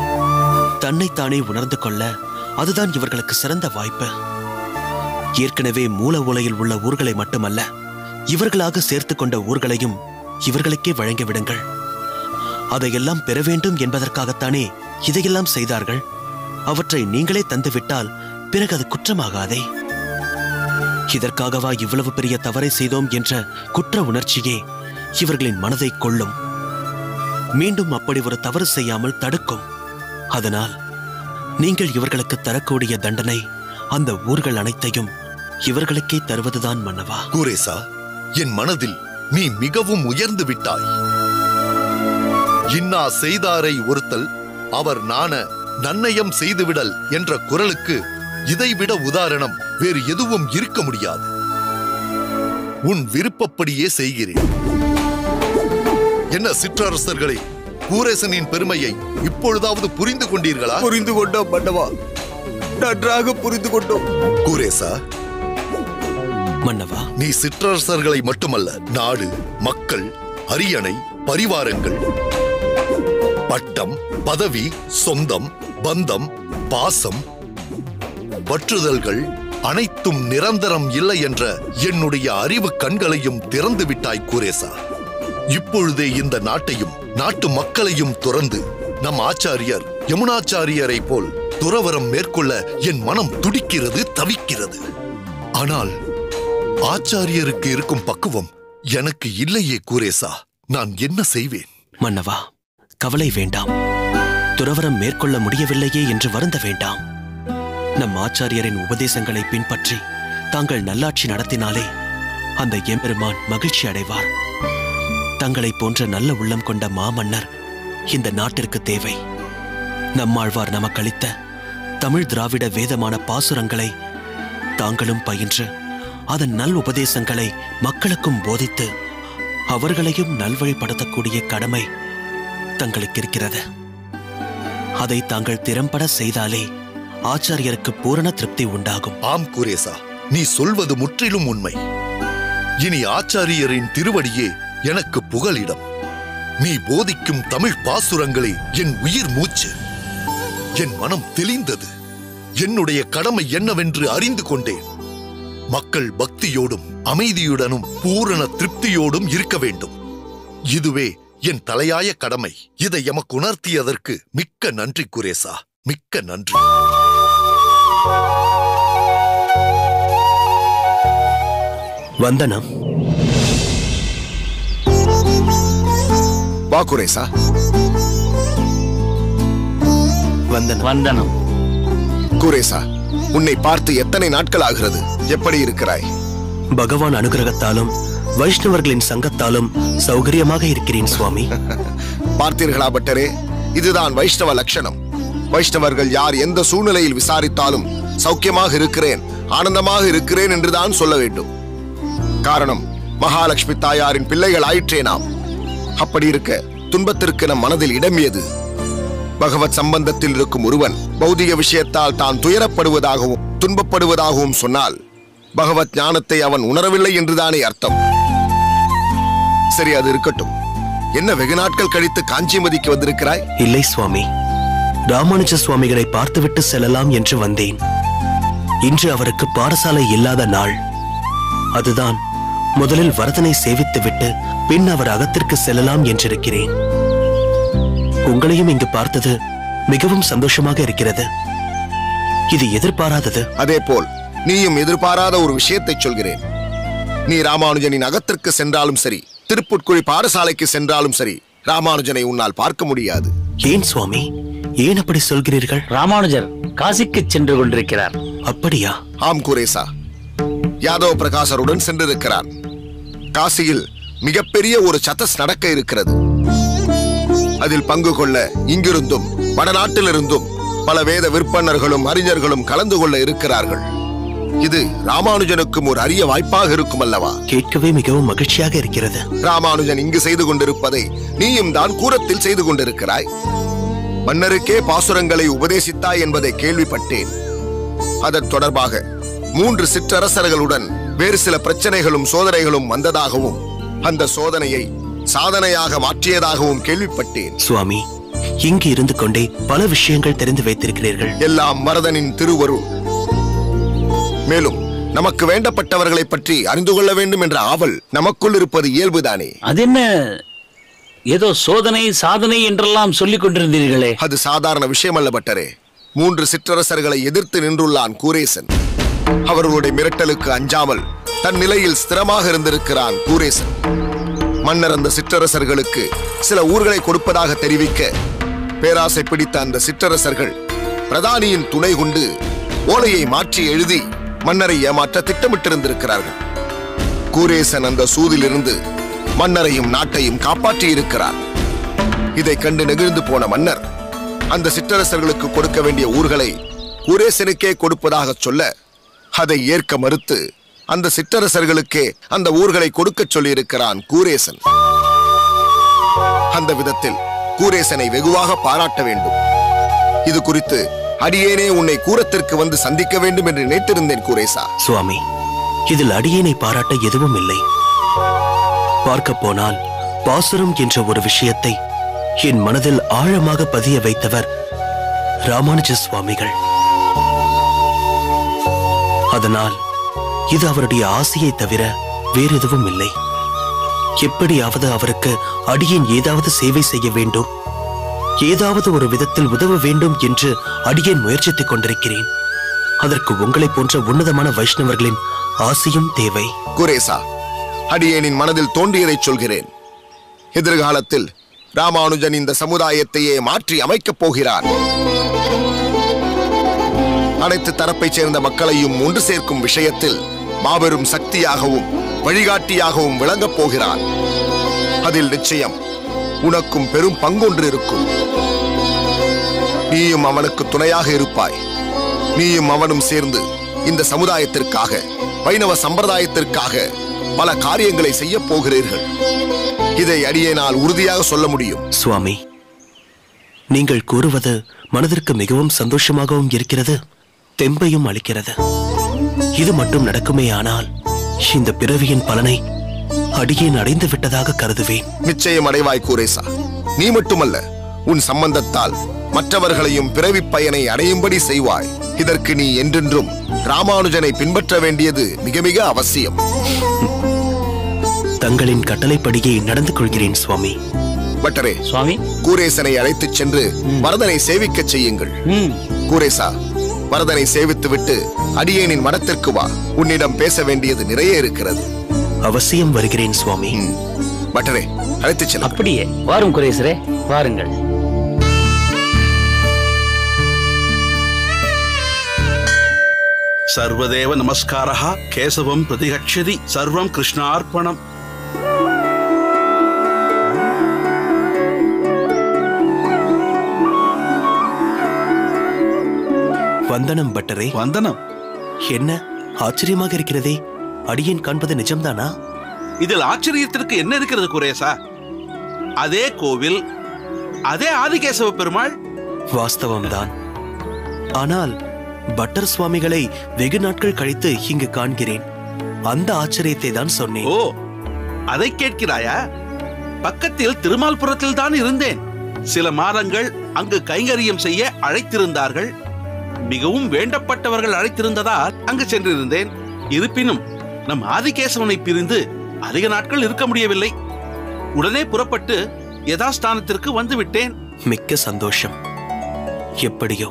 தன்னைத்தானே உணர்ந்து கொள்ள அதுதான் இவர்களுக்கு சிறந்த வாய்ப்பு. ஏற்கனவே மூல உலையில் உள்ள ஊர்களை மட்டுமல்ல, இவர்களாக சேர்த்து கொண்ட ஊர்களையும் இவர்களுக்கே வழங்கிவிடுங்கள். அதையெல்லாம் பெற வேண்டும் என்பதற்காகத்தானே இதையெல்லாம் செய்தார்கள். அவற்றை நீங்களே தந்துவிட்டால் பிறகு அது குற்றமாகாதே. இதற்காகவா இவ்வளவு பெரிய தவறை செய்தோம் என்ற குற்ற உணர்ச்சியே இவர்களின் மனதை கொள்ளும். மீண்டும் அப்படி ஒரு தவறு செய்யாமல் தடுக்கும். அதனால் நீங்கள் இவர்களுக்கு தரக்கூடிய தண்டனை அந்த ஊர்கள் அனைத்தையும் இவர்களுக்கே தருவதுதான் மன்னவா. கூரேசா, என் மனதில் நீ மிகவும் உயர்ந்து விட்டாய். இன்னா செய்தாரை ஒருத்தல் அவர் நாண நன்னயம் செய்துவிடல் என்ற குரலுக்கு இதைவிட உதாரணம் வேறு எதுவும் இருக்க முடியாது. உன் விருப்பப்படியே செய்கிறேன். என்ன சிற்றரசர்களே, கூரேசனின் பெருமையை இப்பொழுதாவது புரிந்து கொண்டீர்களா? புரிந்து கொண்டோம் மன்னவா, நன்றாக புரிந்து கொண்டோம். கூரேசா, மன்னவா, நீ சிற்றரசர்களை மட்டுமல்ல, நாடு, மக்கள், அரியணை, பரிவாரங்கள், பட்டம், பதவி, சொந்தம், பந்தம், பாசம், பற்றுதல்கள் அனைத்தும் நிரந்தரம் இல்லை என்ற என்னுடைய அறிவு கண்களையும் திறந்து விட்டாய் கூரேசா. இப்பொழுதே இந்த நாட்டையும் நாட்டு மக்களையும் துறந்து நம் ஆச்சாரியர் யமுனாச்சாரியரை போல் துறவரம் மேற்கொள்ள என் மனம் துடிக்கிறது, தவிக்கிறது. ஆனால் ஆச்சாரியருக்கு இருக்கும் பக்குவம் எனக்கு இல்லையே கூரேசா. நான் என்ன செய்வேன்? மன்னவா, கவலை வேண்டாம். துறவரம் மேற்கொள்ள முடியவில்லையே என்று வருந்த வேண்டாம். நம் ஆச்சாரியரின் உபதேசங்களை பின்பற்றி தாங்கள் நல்லாட்சி நடத்தினாலே அந்த எம்பெருமான் மகிழ்ச்சி அடைவார். தங்களை போன்ற நல்ல உள்ளம் கொண்ட மாமன்னர் இந்த நாட்டிற்கு தேவை. நம்மாழ்வார் நமக்களித்த தமிழ் திராவிட வேதமான பாசுரங்களை தாங்களும் பயின்று அதன் நல் உபதேசங்களை மக்களுக்கும் போதித்து அவர்களையும் நல்வழிப்படுத்தக்கூடிய கடமை தங்களுக்கு இருக்கிறது. அதை தாங்கள் திறம்பட செய்தாலே ஆச்சாரியருக்கு பூரண திருப்தி உண்டாகும். ஆம் கூரேசா, நீ சொல்வது முற்றிலும் உண்மை. இனி ஆச்சாரியரின் திருவடியே எனக்கு புகலிடம். நீ போதிக்கும் தமிழ் பாசுரங்களே என் உயிர் மூச்சு. என் மனம் தெளிந்தது. என்னுடைய கடமை என்னவென்று அறிந்து கொண்டேன். மக்கள் பக்தியோடும் அமைதியுடனும் பூரண திருப்தியோடும் இருக்க வேண்டும். இதுவே என் தலையாய கடமை. இதை எமக்கு உணர்த்தியதற்கு மிக்க நன்றி குரேசா, மிக்க நன்றி. வந்தனம். வா குரேசா. வந்தனம். வந்தனம். குரேசா, உன்னை பார்த்து எத்தனை நாட்கள் ஆகிறது? எப்படி இருக்கிறாய்? பகவான் அனுகிரகத்தாலும் வைஷ்ணவர்களின் சங்கத்தாலும் சௌகரியமாக இருக்கிறேன் சுவாமி. பார்த்தீர்களா பட்டரே, இதுதான் வைஷ்ணவ லட்சணம். வைஷ்ணவர்கள் யார் எந்த சூழ்நிலையில் விசாரித்தாலும் சௌக்கியமாக இருக்கிறேன், ஆனந்தமாக இருக்கிறேன் என்றுதான் சொல்ல வேண்டும். காரணம், மகாலட்சுமி தாயாரின் பிள்ளைகள் ஆயிற்றே நாம். அப்படி இருக்க துன்பத்திற்கு நம் மனதில் இடம் ஏது? பகவத் சம்பந்தத்தில் இருக்கும் ஒருவன் பௌதிக விஷயத்தால் தான் துயரப்படுவதாகவும் துன்பப்படுவதாகவும் சொன்னால் பகவத் ஞானத்தை அவன் உணரவில்லை என்றுதானே அர்த்தம். சரி, அது இருக்கட்டும். என்ன வெகு நாட்கள் கழித்து காஞ்சிமதிக்கு வந்திருக்கிறாய்? இல்லை சுவாமி, ராமானுஜ சுவாமிகளை பார்த்துவிட்டு செல்லலாம் என்று வந்தேன். இன்று அவருக்கு பாடசாலை இல்லாத நாள். அதுதான் முதலில் வரதனை சேவித்துவிட்டு பின் அவர் அகத்திற்கு செல்லலாம் என்றிருக்கிறேன். உங்களையும் இங்கு பார்த்தது மிகவும் சந்தோஷமாக இருக்கிறது. இது எதிர்பாராதது. அதே போல் நீயும் எதிர்பாராத ஒரு விஷயத்தை சொல்கிறேன். நீ ராமானுஜனின் அகத்திற்கு சென்றாலும் சரி, திருப்புட்குழி பாடசாலைக்கு சென்றாலும் சரி, ராமானுஜனை உன்னால் பார்க்க முடியாது. ஏன் சுவாமி, ஏன் அப்படி சொல்கிறீர்கள்? ராமானுஜர் காசிக்கு சென்று கொண்டிருக்கிறார். அப்படியா? ஆம் குரேசா, யாதவ பிரகாசருடன் சென்றிருக்கிறார். காசியில் மிகப்பெரிய ஒரு சதஸ் நடக்க இருக்கிறது. அதில் பங்கு கொள்ள இங்கிருந்தும் வடநாட்டிலிருந்தும் பல வேத விற்பனர்களும் அறிஞர்களும் கலந்து கொள்ள இருக்கிறார்கள். இது ராமானுஜனுக்கும் ஒரு அரிய வாய்ப்பாக இருக்கும் அல்லவா? கேட்கவே மிகவும் மகிழ்ச்சியாக இருக்கிறது. ராமானுஜன் இங்கு செய்து கொண்டிருப்பதை நீயும் தான் கூரத்தில் செய்து கொண்டிருக்கிறாய். மன்னருக்கே பாசுரங்களை உபதேசித்தாய் என்பதை கேள்விப்பட்டேன். அதன் தொடர்பாக 3 சிற்றரசர்களுடன் வேறு சில பிரச்சனைகளும் சோதனைகளும் வந்ததாகவும் அந்த சோதனையை சாதனையாக மாற்றியதாகவும் கேள்விப்பட்டேன். சுவாமி, இங்கு இருந்து கொண்டே பல விஷயங்கள் தெரிந்து வைத்திருக்கிறீர்கள். எல்லாம் வரதனின் திருவருள். மேலும் நமக்கு வேண்டப்பட்டவர்களை பற்றி அறிந்து கொள்ள வேண்டும் என்ற ஆவல் நமக்குள் இருப்பது இயல்புதானே. அது என்ன, ஏதோ சோதனை சாதனை என்றெல்லாம் சொல்லிக் கொண்டிருந்தீர்களே? அது சாதாரண விஷயம் அல்ல பட்டரே. 3 சிற்றரசர்களை எதிர்த்து நின்றுள்ளான் கூரேசன். அவர்களுடைய மிரட்டலுக்கு அஞ்சாமல் தன் நிலையில் ஸ்திரமாக இருந்திருக்கிறான் கூரேசன். மன்னர் அந்த சிற்றரசர்களுக்கு சில ஊர்களை கொடுப்பதாக தெரிவிக்க பேராசை பிடித்த அந்த சிற்றரசர்கள் பிரதானியின் துணை கொண்டு ஓலையை மாற்றி எழுதி மன்னரை ஏமாற்ற திட்டமிட்டிருந்திருக்கிறார்கள். கூரேசன் அந்த சூதிலிருந்து மன்னரையும் நாட்டையும் காப்பாற்றி இருக்கிறார். இதை கண்டு நெகிழ்ந்து போன மன்னர் அந்த சிற்றரசர்களுக்கு கொடுக்க வேண்டிய ஊர்களை கூரேசனுக்கே கொடுப்பதாக சொல்ல அதை ஏற்க மறுத்து அந்த சிற்றரசர்களுக்கே அந்த ஊர்களை கொடுக்க சொல்லி இருக்கிறான் கூரேசன். அந்த விதத்தில் கூரேசனை வெகுவாக பாராட்ட வேண்டும். இது குறித்து அடியேனே உன்னை கூரத்திற்கு வந்து சந்திக்க வேண்டும் என்று நினைத்திருந்தேன் கூரேசா. சுவாமி, இதில் அடியேனை பாராட்ட எதுவும் இல்லை. பார்க்க போனால் பாசுரம் என்ற ஒரு விஷயத்தை என் மனதில் ஆழமாக பதிய வைத்தவர் ராமானுஜ சுவாமிகள். அதனால் இது அவருடைய ஆசையை தவிர வேறு எதுவும் இல்லை. எப்படியாவது அவருக்கு அடியேன் ஏதாவது சேவை செய்ய வேண்டும், ஏதாவது ஒரு விதத்தில் உதவ வேண்டும் என்று அடியேன் முயற்சித்துக் கொண்டிருக்கிறேன். அதற்கு உங்களை போன்ற உன்னதமான வைஷ்ணவர்களின் ஆசையும் தேவை. குரேசா, அடியேனின் மனதில் தோன்றியதை சொல்கிறேன். எதிர்காலத்தில் ராமானுஜன் இந்த சமுதாயத்தையே மாற்றி அமைக்கப் போகிறார். அனைத்து தரப்பைச் சேர்ந்த மக்களையும் ஒன்று சேர்க்கும் விஷயத்தில் மாபெரும் சக்தியாகவும் வழிகாட்டியாகவும் விளங்கப் போகிறார். அதில் நிச்சயம் உனக்கும் பெரும் பங்கொன்று இருக்கும். நீயும் அவனுக்கு துணையாக இருப்பாய். நீயும் அவனும் சேர்ந்து இந்த சமுதாயத்திற்காக, வைணவ சம்பிரதாயத்திற்காக பல காரியங்களை செய்ய போகிறீர்கள். இதை அடியேனால் உறுதியாக சொல்ல முடியும். சுவாமி, நீங்கள் கூறுவது மனதிற்கு மிகவும் சந்தோஷமாகவும் இருக்கிறது, தெம்பையும் அளிக்கிறது. இது மட்டும் நடக்குமேயானால் இந்த பிறவியின் பலனை அடியேன் அடைந்து விட்டதாக கருதுவேன். நிச்சயம் அடைவாய் கூரேசா. நீ மட்டுமல்ல, உன் சம்பந்தத்தால் மற்றவர்களையும் பிறவிப் பயனை அடையும்படி செய்வாய். இதற்கு நீ என்றென்றும் ராமானுஜனை பின்பற்ற வேண்டியது மிக மிக அவசியம். தங்களின் கட்டளைப்படியே நடந்து கொள்கிறேன் சுவாமி. பட்டரே, சுவாமி, கூரேசனை அழைத்துச் சென்று வரதனை சேவிக்கச் செய்யுங்கள். கூரேசா, வரதனை சேவித்துவிட்டு அடியேனின் மடத்திற்கு வா. உன்னிடம் பேச வேண்டியது நிறைய இருக்கிறது. அவசியம் வருகிறேன் சுவாமி. பட்டரே, அழைத்துச் செல்ல. அப்படியே வாரும் குரேசரே, வாருங்கள். சர்வதேவ நமஸ்காரः கேசவம் பிரதிகட்சதி சர்வம் கிருஷ்ணார்ப்பணம். வந்தனம் பட்டரே. வந்தனம். என்ன ஆச்சரியமாக இருக்கிறதே, அடியேன் காண்பது நிஜம்தானா? இதில் ஆச்சரியத்திற்கு என்ன இருக்கிறது குரேசா? அதே கோவில், அதே ஆதிகேசவ பெருமாள். வாஸ்தவம்தான். ஆனால் பட்டர் சுவாமிகளை வெகு நாட்கள் கழித்து இங்கு காண்கிறேன். அந்த ஆச்சரியத்தை தான் சொன்னேன். ஓ, அதை கேட்கிறாயா? பக்கத்தில் திருமால்புரத்தில் தான் இருந்தேன். சில மாதங்கள் அங்கு கைங்கரியம் செய்ய அழைத்திருந்தார்கள். மிகவும் வேண்டப்பட்டவர்கள் அழைத்திருந்ததால் அங்கு சென்றிருந்தேன். இருப்பினும் நம் ஆதிகேசவனை பிரிந்து அதிக நாட்கள் இருக்க முடியவில்லை. உடனே புறப்பட்டு யதாஸ்தானத்திற்கு வந்துவிட்டேன். மிக்க சந்தோஷம். எப்படியோ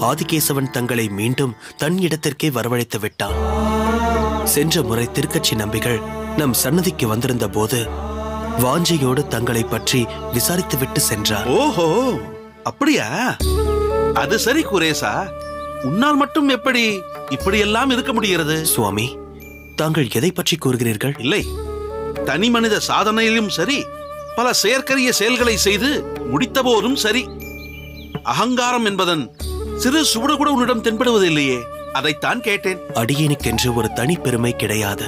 ஆதிகேசவன் தங்களை மீண்டும் தன் இடத்திற்கே வரவழைத்து விட்டான். சென்ற முறை திருக்கட்சி நம்பிகள் நம் சன்னதிக்கு வந்திருந்த போது வாஞ்சையோடு தங்களை பற்றி விசாரித்துவிட்டு சென்றார். ஓஹோ, அப்படியா? அது சரி குரேசா, உன்னால் மட்டும் எப்படி இப்படியெல்லாம் இருக்க முடிகிறது? சுவாமி, தாங்கள் எதை பற்றி கூறுகிறீர்கள்? இல்லை, தனி மனித சாதனையிலும் சரி, பல செயற்கரிய செயல்களை செய்து முடித்த போதும் சரி, அகங்காரம் என்பதன் சிறு சுவடு கூட உன்னிடம் தென்படுவதில்லையே. அதைத்தான் கேட்டேன். அடியேனுக்கென்று ஒரு தனி பெருமை கிடையாது.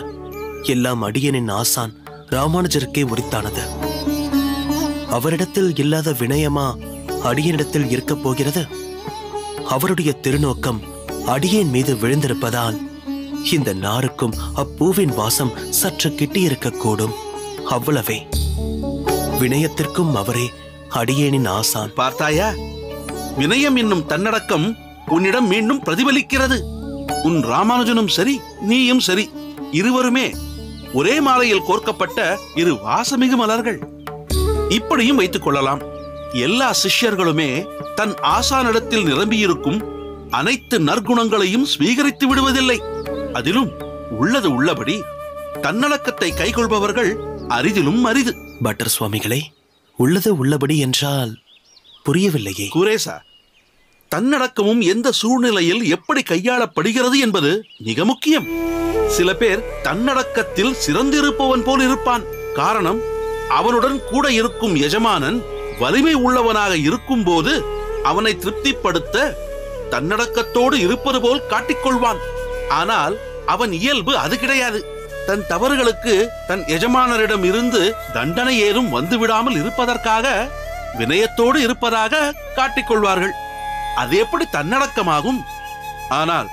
எல்லாம் அடியனின் ஆசான் ராமானுஜருக்கே உரித்தானது. அவரிடத்தில் இல்லாத வினயமா அடியனிடத்தில் இருக்க போகிறது? அவருடைய திருநோக்கம் அடியேன் மீது விழுந்திருப்பதால் இந்த நாருக்கும் அப்பூவின் வாசம் சற்று கிட்டியிருக்கக்கூடும். அவ்வளவே. வினயத்திற்கும் அவரே அடியேனின் ஆசான். பார்த்தாயா, வினயம் என்னும் தன்னடக்கம் உன்னிடம் மீண்டும் பிரதிபலிக்கிறது. உன் ராமானுஜனும் சரி, நீயும் சரி, இருவருமே ஒரே மாலையில் கோர்க்கப்பட்ட இரு வாசமிகு மலர்கள். இப்படியும் வைத்துக் கொள்ளலாம். எல்லா சிஷ்யர்களுமே தன் ஆசானிடத்தில் நிரம்பியிருக்கும் அனைத்து நற்குணங்களையும் ஸ்வீகரித்து விடுவதில்லை. அதிலும் உள்ளது உள்ளபடி தன்னடக்கத்தை கைக்கொள்பவர்கள் அரிதிலும் அரிது. பட்டர் சுவாமிகளே, உள்ளது உள்ளபடி என்றால் புரியவில்லையே. குரேசா, தன்னடக்கமும் எந்த சூழ்நிலையில் எப்படி கையாளப்படுகிறது என்பது மிக முக்கியம். சில பேர் தன்னடக்கத்தில் சிறந்திருப்பவன் போல் இருப்பான். காரணம், அவனுடன் கூட இருக்கும் எஜமானன் வலிமை உள்ளவனாக இருக்கும் போது அவனை திருப்திப்படுத்த தன்னடக்கத்தோடு இருப்பது போல் காட்டிக்கொள்வான். ஆனால் அவன் இயல்பு அது கிடையாது. தன் தவறுகளுக்கு தன் எஜமானரிடம் இருந்து தண்டனை ஏதும் வந்துவிடாமல் இருப்பதற்காக வினயத்தோடு இருப்பதாக காட்டிக்கொள்வார்கள். அது எப்படி தன்னடக்கமாகும்? ஆனால்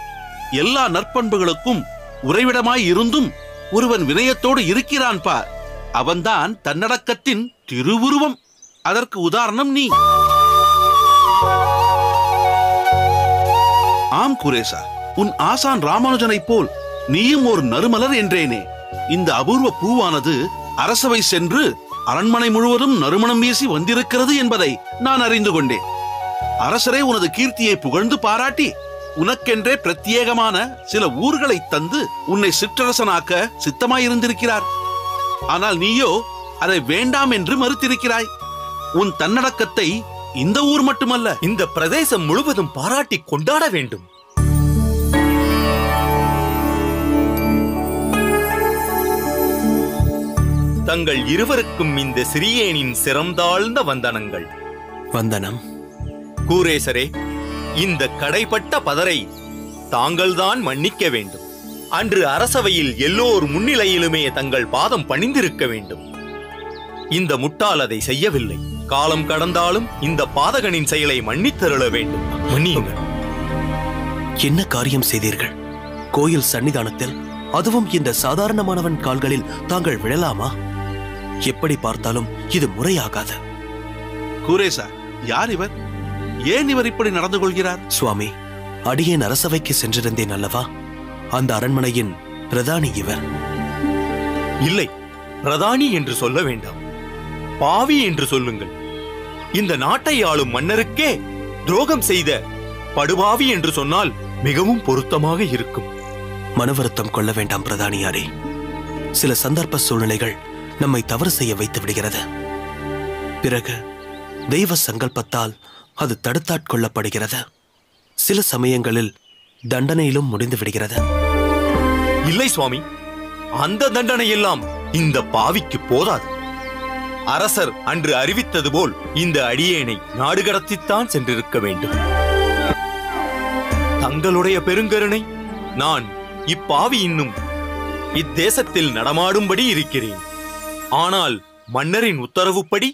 எல்லா நற்பண்புகளுக்கும் உறைவிடமாய் இருந்தும் ஒருவன் வினயத்தோடு இருக்கிறான் பார், அவன்தான் தன்னடக்கத்தின் திருவுருவம். அதற்கு உதாரணம் நீ. ஆம் குரேசா, உன் ஆசான் ராமானுஜனைப் போல் நீயும் ஒரு நறுமலர் என்றேனே. இந்த அபூர்வ பூவானது அரசவை சென்று அரண்மனை முழுவதும் நறுமணம் வீசி வந்திருக்கிறது என்பதை நான் அறிந்து கொண்டேன். அரசரே உனது கீர்த்தியை புகழ்ந்து பாராட்டி உனக்கென்றே பிரத்யேகமான சில ஊர்களை தந்து உன்னை சிற்றரசனாக்க சித்தமாயிருந்திருக்கிறார். ஆனால் நீயோ அதை வேண்டாம் என்று மறுத்திருக்கிறாய். உன் தன்னடக்கத்தை இந்த ஊர் மட்டுமல்ல, இந்த பிரதேசம் முழுவதும் பாராட்டி கொண்டாட வேண்டும். தங்கள் இருவருக்கும் இந்த சிறியேனின் சிரம்தாழ்ந்த வந்தனங்கள். வந்தனம். கூரேசரே, இந்த கடைப்பட்ட பதரை தாங்கள்தான் மன்னிக்க வேண்டும். அன்று அரசவையில் எல்லோர் முன்னிலையிலுமே தங்கள் பாதம் பணிந்திருக்க வேண்டும். இந்த முட்டாள் அதை செய்யவில்லை. காலம் கடந்தாலும் இந்த பாதகனின் செயலை மன்னித்தருள வேண்டும். மன்னியுங்கள். என்ன காரியம் செய்தீர்கள்? கோயில் சன்னிதானத்தில், அதுவும் இந்த சாதாரணமானவன் கால்களில் தாங்கள் விழலாமா? எப்படி பார்த்தாலும் இது முறையாகாது. குரேசா, யார் இவர்? ஏன் இவர் இப்படி நடந்து கொள்கிறார்? சுவாமி, அடியேன் அரசவைக்கு சென்றிருந்தேன் அல்லவா? அந்த அரண்மனையின் பிரதானி இவர். இல்லை, பிரதானி என்று சொல்ல வேண்டாம், பாவி என்று சொல்லுங்கள். இந்த நாட்டை ஆளும் மன்னருக்கே துரோகம் செய்த படுபாவி என்று சொன்னால் மிகவும் பொருத்தமாக இருக்கும். மனவருத்தம் கொள்ள வேண்டாம் பிரதானியாரே. சில சந்தர்ப்ப சூழ்நிலைகள் நம்மை தவறு செய்ய வைத்து விடுகிறது. பிறகு தெய்வ சங்கல்பத்தால் அது தடுத்தாட்கொள்ளப்படுகிறது. சில சமயங்களில் தண்டனையிலும் முடிந்து விடுகிறது. இல்லை சுவாமி, அந்த தண்டனை எல்லாம் இந்த பாவிக்கு போதாது. அரசர் அன்று அறிவித்தது போல் இந்த அடியேனை நாடு கடத்தித்தான் சென்றிருக்க வேண்டும். தங்களுடைய பெருங்கருணை, நான் இப்பாவி இன்னும் இத்தேசத்தில் நடமாடும்படி இருக்கிறேன். ஆனால் மன்னரின் உத்தரவுப்படி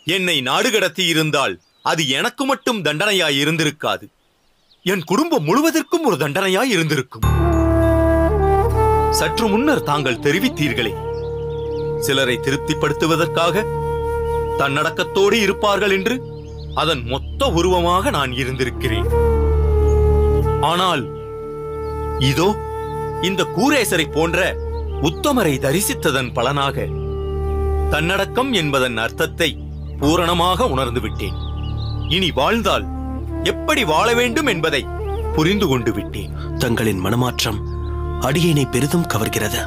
என்னை நாடு கடத்தி இருந்தால் அது எனக்கு மட்டும் தண்டனையாய் இருந்திருக்காது, என் குடும்பம் முழுவதற்கும் ஒரு தண்டனையாய் இருந்திருக்கும். சற்று முன்னர் தாங்கள் தெரிவித்தீர்களே, சிலரை திருப்திப்படுத்துவதற்காக தன்னடக்கத்தோடு இருப்பார்கள் என்று. அதன் மொத்த உருவமாக நான் இருந்திருக்கிறேன். ஆனால் இதோ இந்த கூரேசரை போன்ற உத்தமரை தரிசித்ததன் பலனாக தன்னடக்கம் என்பதன் அர்த்தத்தை பூரணமாக உணர்ந்து விட்டேன். இனி வாழ்ந்தால் எப்படி வாழ வேண்டும் என்பதை புரிந்து கொண்டு விட்டேன். தங்களின் மனமாற்றம் அடியேனை பெரிதும் கவர்கிறது.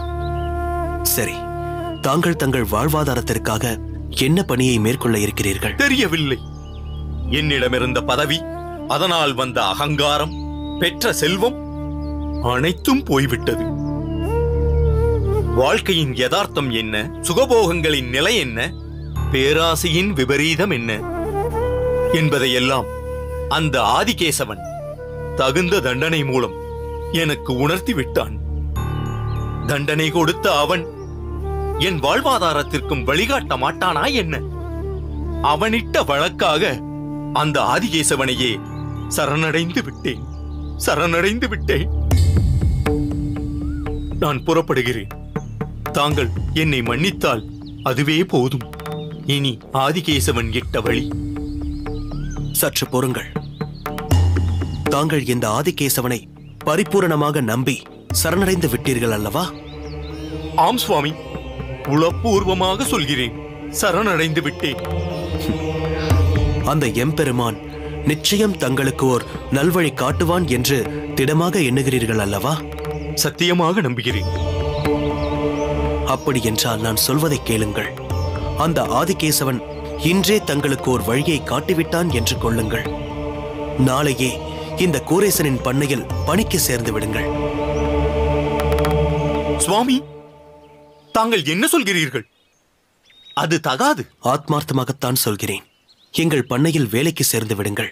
சரி, தாங்கள் தங்கள் வாழ்வாதாரத்திற்காக என்ன பணியை மேற்கொள்ள இருக்கிறீர்கள்? தெரியவில்லை. என்னிடமிருந்த பதவி, அதனால் வந்த அகங்காரம், பெற்ற செல்வம் அனைத்தும் போய்விட்டது. வாழ்க்கையின் யதார்த்தம் என்ன, சுகபோகங்களின் நிலை என்ன, பேராசையின் விபரீதம் என்ன என்பதையெல்லாம் அந்த ஆதிகேசவன் தகுந்த தண்டனை மூலம் எனக்கு உணர்த்தி விட்டான். தண்டனை கொடுத்த அவன் என் வாழ்வாதாரத்திற்கும் வழிகாட்ட மாட்டானா என்ன? அவனிட்ட வழக்காக அந்த ஆதிகேசவனையே சரணடைந்து விட்டேன். நான் புறப்படுகிறேன். தாங்கள் என்னை மன்னித்தால் அதுவே போதும். இனி ஆதிகேசவன் இட்ட வழி. சற்று பொறுங்கள். தாங்கள் இந்த ஆதிகேசவனை பரிபூரணமாக நம்பி சரணடைந்து விட்டீர்கள் அல்லவா? ஆம் சுவாமி, உளப்பூர்வமாக சொல்கிறேன், சரணடைந்து விட்டேன். அந்த எம்பெருமான் நிச்சயம் தங்களுக்கு ஓர் நல்வழி காட்டுவான் என்று திடமாக எண்ணுகிறீர்கள் அல்லவா? சத்தியமாக நம்புகிறேன். அப்படி என்றால் நான் சொல்வதை கேளுங்கள். அந்த ஆதிகேசவன் இன்றே தங்களுக்கு ஒரு வழியை காட்டிவிட்டான் என்று கொள்ளுங்கள். நாளையே இந்த கூரேசனின் பண்ணையில் பணிக்கு சேர்ந்து விடுங்கள். சுவாமி, தாங்கள் என்ன சொல்கிறீர்கள்? அது தகாது. ஆத்மார்த்தமாகத்தான் சொல்கிறேன். எங்கள் பண்ணையில் வேலைக்கு சேர்ந்து விடுங்கள்.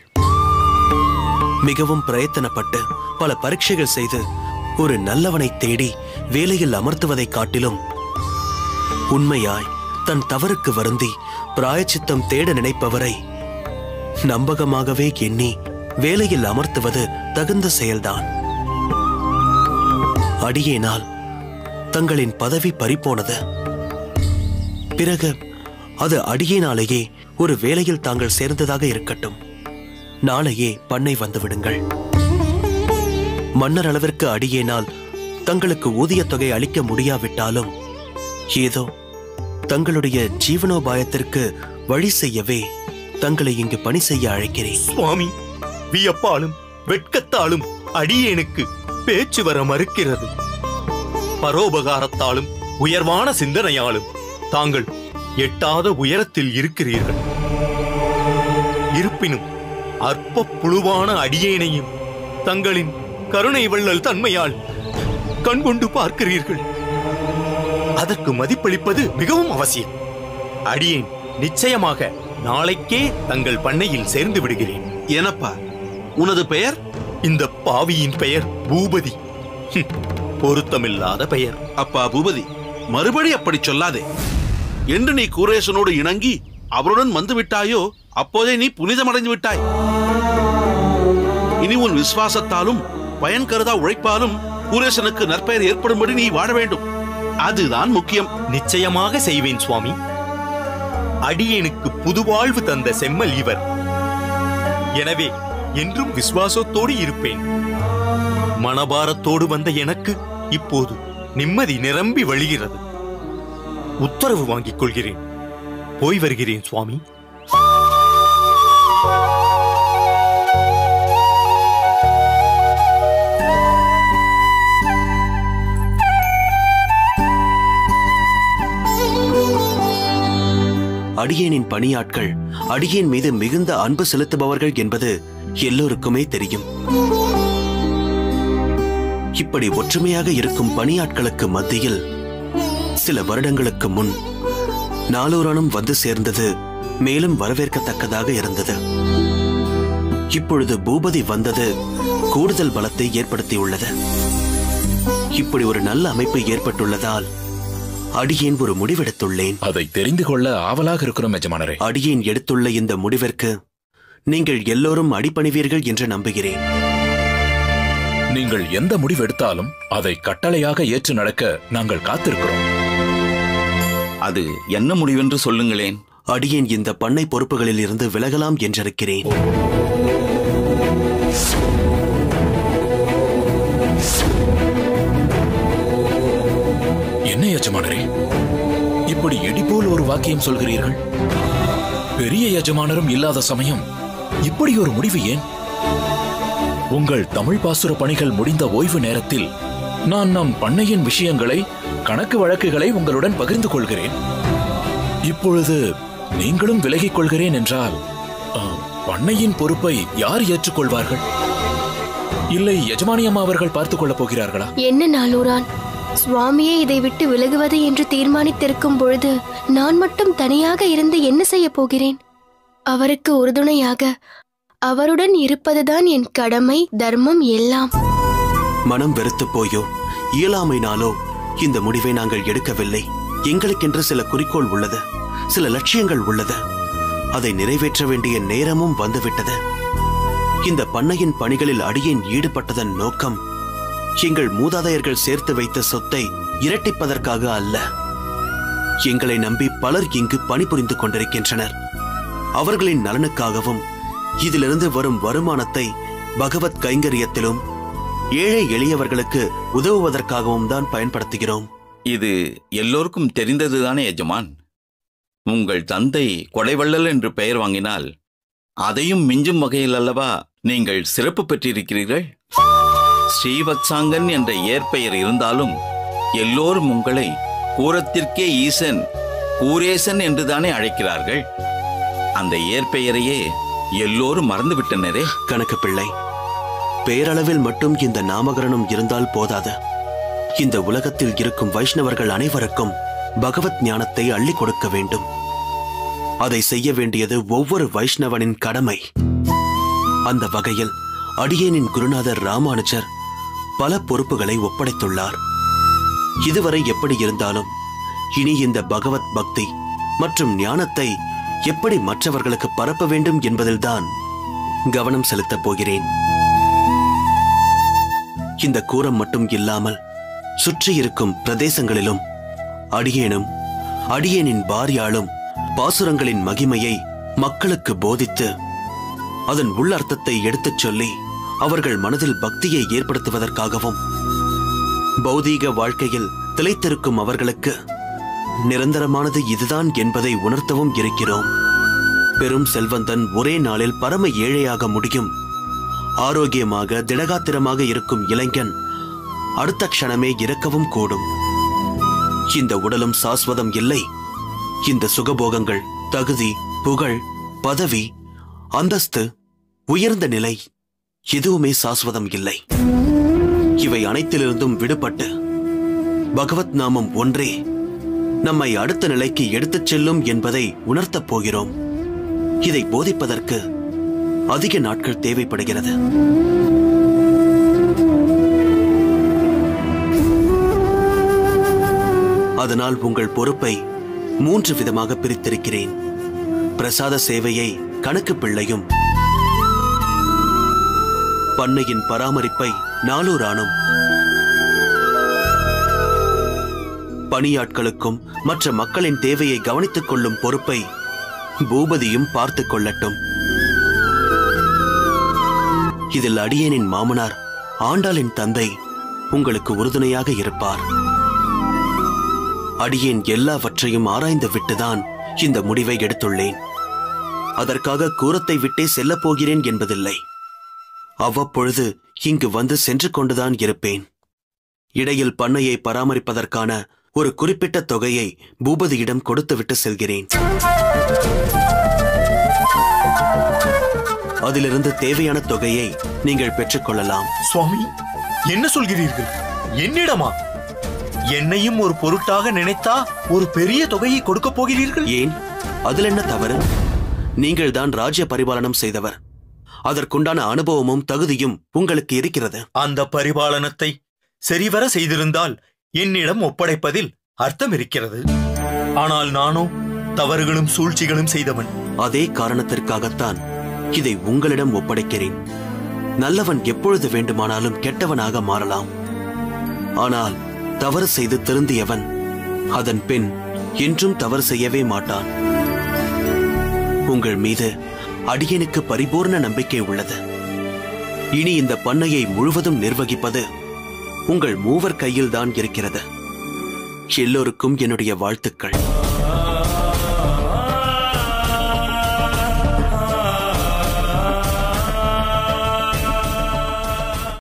மிகவும் பிரயத்தனப்பட்டு பல பரீட்சைகள் செய்து ஒரு நல்லவனை தேடி வேலையில் அமர்த்துவதை காட்டிலும் உண்மையாய் தன் தவறுக்கு வருந்தி பிராயச்சித்தம் தேட நினைப்பவரை நம்பகமாகவே எண்ணி வேலையில் அமர்த்துவது தகுந்த செயல்தான். அடியேனால் தங்களின் பதவி பறிபோனது. பிறகு அது அடியேனாலேயே ஒரு வேலையில் தாங்கள் சேர்ந்ததாக இருக்கட்டும். நாளையே பண்ணை வந்து விடுங்கள். மன்னர் அளவிற்கு அடியேனால் தங்களுக்கு ஊதியத் தொகை அளிக்க முடியாவிட்டாலும் ஏதோ தங்களுடைய ஜீவனோபாயத்திற்கு வழி செய்யவே தங்களை இங்கு பணி செய்ய அழைக்கிறேன். சுவாமி, வியப்பாலும் வெட்கத்தாலும் அடியேனுக்கு பேச்சு வர மறுக்கிறது. பரோபகாரத்தாலும் உயர்வான சிந்தனையாலும் தாங்கள் எட்டாத உயரத்தில் இருக்கிறீர்கள். இருப்பினும் அற்ப புழுவான அடியேனையும் தங்களின் கருணை வள்ளல் தன்மையால் கண்கொண்டு பார்க்கிறீர்கள். அதற்கு மதிப்பளிப்பது மிகவும் அவசியம். அடியேன் நிச்சயமாக நாளைக்கே தங்கள் பண்ணையில் சேர்ந்து விடுகிறேன். எனப்பா, உனது பெயர்? இந்த பாவியின் பெயர் பூபதி. பொருத்தமில்லாத பெயர். அப்பா பூபதி, மறுபடி அப்படி சொல்லாதே. என்று நீ கூரேசனோடு இணங்கி அவருடன் வந்து விட்டாயோ அப்போதே நீ புனிதமடைந்து விட்டாய். இனி உன் விசுவாசத்தாலும் பயன் கருதா உழைப்பாலும் கூரேசனுக்கு நற்பெயர் ஏற்படும்படி நீ வாழ வேண்டும். அதுதான் முக்கியம். நிச்சயமாக செய்வேன் சுவாமி. அடியேனுக்கு புதுவாழ்வு தந்த செம்மல் இவர். எனவே என்றும் விசுவாசத்தோடு இருப்பேன். மனபாரத்தோடு வந்த எனக்கு இப்போது நிம்மதி நிரம்பி வழிகிறது. உத்தரவு வாங்கிக் கொள்கிறேன். போய் வருகிறேன் சுவாமி. அடியேனின் பணியாட்கள் அடியேன் மீது மிகுந்த அன்பு செலுத்துபவர்கள் என்பது எல்லோருக்குமே தெரியும். இப்படி ஒற்றுமையாக இருக்கும் பணியாட்களுக்கு மத்தியில் சில வருடங்களுக்கு முன் நாளூரானும் வந்து சேர்ந்தது மேலும் வரவேற்கத்தக்கதாக இருந்தது. இப்பொழுது பூபதி வந்தது கூடுதல் பலத்தை ஏற்படுத்தியுள்ளது. இப்படி ஒரு நல்ல அமைப்பு ஏற்பட்டுள்ளதால் அடியேன் ஒரு முடிவெடுத்துள்ளேன். அதை தெரிந்து கொள்ள ஆவலாக இருக்கிறோம் எஜமானரே. அடியேன் எடுத்துள்ள இந்த முடிவிற்கு நீங்கள் எல்லோரும் அடிபணிவீர்கள் என்று நம்புகிறேன். நீங்கள் எந்த முடிவு எடுத்தாலும் அதை கட்டளையாக ஏற்று நடக்க நாங்கள் காத்திருக்கிறோம். அது என்ன முடிவென்று சொல்லுங்களேன். அடியேன் இந்த பண்ணை பொறுப்புகளில் இருந்து விலகலாம் என்றிருக்கிறேன். என்ன எஜமானரே, இப்படி இடிபோல் ஒரு வாக்கியம் சொல்கிறீர்கள்? பெரிய எஜமானரும் இல்லாத சமயம் இப்படி ஒரு முடிவு ஏன்? உங்கள் தமிழ் பாசுர பணிகள் முடிந்த ஓய்வு நேரத்தில் நான் நம் பண்ணையின் விஷயங்களை, கணக்கு வழக்குகளை உங்களுடன் பகிர்ந்து கொள்கிறேன். இப்பொழுது நீங்களும் விலகிக் கொள்கிறேன் என்றால் பண்ணையின் பொறுப்பை யார் ஏற்றுக்கொள்வார்கள்? இல்லை எஜமானியம்மா அவர்கள் பார்த்துக் கொள்ளப் போகிறார்களா? என்ன நாளூரான், சுவாமியே இதை விட்டு விலகுவது என்று தீர்மானித்திருக்கும் பொழுது நான் மட்டும் தனியாக இருந்து என்ன செய்ய போகிறேன்? அவருக்கு உறுதுணையாக அவருடன் இருப்பதுதான் என் கடமை, தர்மம் எல்லாம். மனம் வெறுத்து போயோ இயலாமைனாலோ இந்த முடிவை நாங்கள் எடுக்கவில்லை. எங்களுக்கென்று சில குறிக்கோள் உள்ளது, சில லட்சியங்கள் உள்ளது. அதை நிறைவேற்ற வேண்டிய நேரமும் வந்துவிட்டது. இந்த பண்ணையின் பணிகளில் அடியேன் ஈடுபட்டதன் நோக்கம் எங்கள் மூதாதையர்கள் சேர்த்து வைத்த சொத்தை இரட்டிப்பதற்காக அல்ல. எங்களை நம்பி பலர் இங்கு பணிபுரிந்து கொண்டிருக்கின்றனர். அவர்களின் நலனுக்காகவும் இதிலிருந்து வரும் வருமானத்தை பகவத் கைங்கரியத்திலும் ஏழை எளியவர்களுக்கு உதவுவதற்காகவும் தான் பயன்படுத்துகிறோம். இது எல்லோருக்கும் தெரிந்ததுதானே எஜமான். உங்கள் தந்தை கொடைவள்ளல் என்று பெயர் வாங்கினால் அதையும் மிஞ்சும் வகையில் அல்லவா நீங்கள் சிறப்பு பெற்றிருக்கிறீர்கள். ஸ்ரீவத்சாங்கன் என்ற இயற்பெயர் இருந்தாலும் எல்லோரும் உங்களை கூரத்திற்கே ஈசன், கூரேசன் என்றுதானே அழைக்கிறார்கள். அந்த இயற்பெயரையே எல்லோரும் மறந்துவிட்டனரே. கணக்கு பிள்ளை, பேரளவில் மட்டும் இந்த நாமகரணம் இருந்தால் போதாது. இந்த உலகத்தில் இருக்கும் வைஷ்ணவர்கள் அனைவருக்கும் பகவத் ஞானத்தை அள்ளி கொடுக்க வேண்டும். அதை செய்ய வேண்டியது ஒவ்வொரு வைஷ்ணவனின் கடமை. அந்த வகையில் அடியேனின் குருநாதர் ராமானுஜர் பல பொறுப்புகளை ஒப்படைத்துள்ளார். இதுவரை எப்படி இருந்தாலும் இனி இந்த பகவத் பக்தி மற்றும் ஞானத்தை எப்படி மற்றவர்களுக்கு பரப்ப வேண்டும் என்பதில்தான் கவனம் செலுத்தப் போகிறேன். இந்த கூரம் மட்டும் இல்லாமல் சுற்றி இருக்கும் பிரதேசங்களிலும் அடியேனும் அடியேனின் பாரியாளும் பாசுரங்களின் மகிமையை மக்களுக்கு போதித்து அதன் உள்ளர்த்தத்தை எடுத்துச் சொல்லி அவர்கள் மனதில் பக்தியை ஏற்படுத்துவதற்காகவும் பௌதீக வாழ்க்கையில் திளைத்திருக்கும் அவர்களுக்கு நிரந்தரமானது இதுதான் என்பதை உணர்த்தவும் இருக்கிறோம். பெரும் செல்வந்தன் ஒரே நாளில் பரம ஏழையாக முடியும். ஆரோக்கியமாக திடகாத்திரமாக இருக்கும் இளைஞன் அடுத்த க்ஷணமே இறக்கவும் கூடும். இந்த உடலும் சாஸ்வதம் இல்லை. இந்த சுகபோகங்கள், தகுதி, புகழ், பதவி, அந்தஸ்து, உயர்ந்த நிலை எதுவுமே சாஸ்வதம் இல்லை. இவை அனைத்திலிருந்தும் விடுபட்டு பகவத் நாமம் ஒன்றே நம்மை அடுத்த நிலைக்கு எடுத்துச் செல்லும் என்பதை உணர்த்தப் போகிறோம். இதை போதிப்பதற்கு அதிக நாட்கள் தேவைப்படுகிறது. அதனால் உங்கள் பொறுப்பை 3 விதமாக பிரித்திருக்கிறேன். பிரசாத சேவையை கணக்கு பிள்ளையும், பண்ணையின் பராமரிப்பை நாளூரானும், பணியாட்களுக்கும் மற்ற மக்களின் தேவையை கவனித்துக் கொள்ளும் பொறுப்பை பூபதியும் பார்த்துக் கொள்ளட்டும். இதில் அடியேனின் மாமனார் ஆண்டாளின் தந்தை உங்களுக்கு உறுதுணையாக இருப்பார். அடியேன் எல்லாவற்றையும் ஆராய்ந்து விட்டுதான் இந்த முடிவை எடுத்துள்ளேன். அதற்காக கூரத்தை விட்டே செல்லப் போகிறேன் என்பதில்லை. அவ்வப்பொழுது இங்கு வந்து சென்று கொண்டுதான் இருப்பேன். இடையில் பண்ணையை பராமரிப்பதற்கான ஒரு குறிப்பிட்ட தொகையை பூபதியிடம் கொடுத்துவிட்டு செல்கிறேன். அதிலிருந்து தேவையான தொகையை நீங்கள் பெற்றுக்கொள்ளலாம். சுவாமி, என்ன சொல்கிறீர்கள்? என்னிடமா? என்னையும் ஒரு பொருட்டாக நினைத்தா ஒரு பெரிய தொகையை கொடுக்க போகிறீர்கள்? ஏன், அதில் என்ன தவறு? நீங்கள் தான் ராஜ்ய பரிபாலனம் செய்தவர். அதற்குண்டான அனுபவமும் தகுதியும் உங்களுக்கு இருக்கிறது. அந்த பரிபாலனத்தை சரிவர செய்திருந்தால் என்னிடம் ஒப்படைப்பதில் அர்த்தம் இருக்கிறது. ஆனால் நானோ தவறுகளும் சூழ்ச்சிகளும் செய்தவன். அதே காரணத்திற்காகத்தான் இதை உங்களிடம் ஒப்படைக்கிறேன். நல்லவன் எப்பொழுது வேண்டுமானாலும் கெட்டவனாக மாறலாம். ஆனால் தவறு செய்து திருந்தியவன் அதன் பின் என்றும் தவறு செய்யவே மாட்டான். உங்கள் மீது அடியனுக்கு பரிபூர்ண நம்பிக்கை உள்ளது. இனி இந்த பண்ணையை முழுவதும் நிர்வகிப்பது உங்கள் மூவர் கையில்தான் இருக்கிறது. எல்லோருக்கும் என்னுடைய வாழ்த்துக்கள்.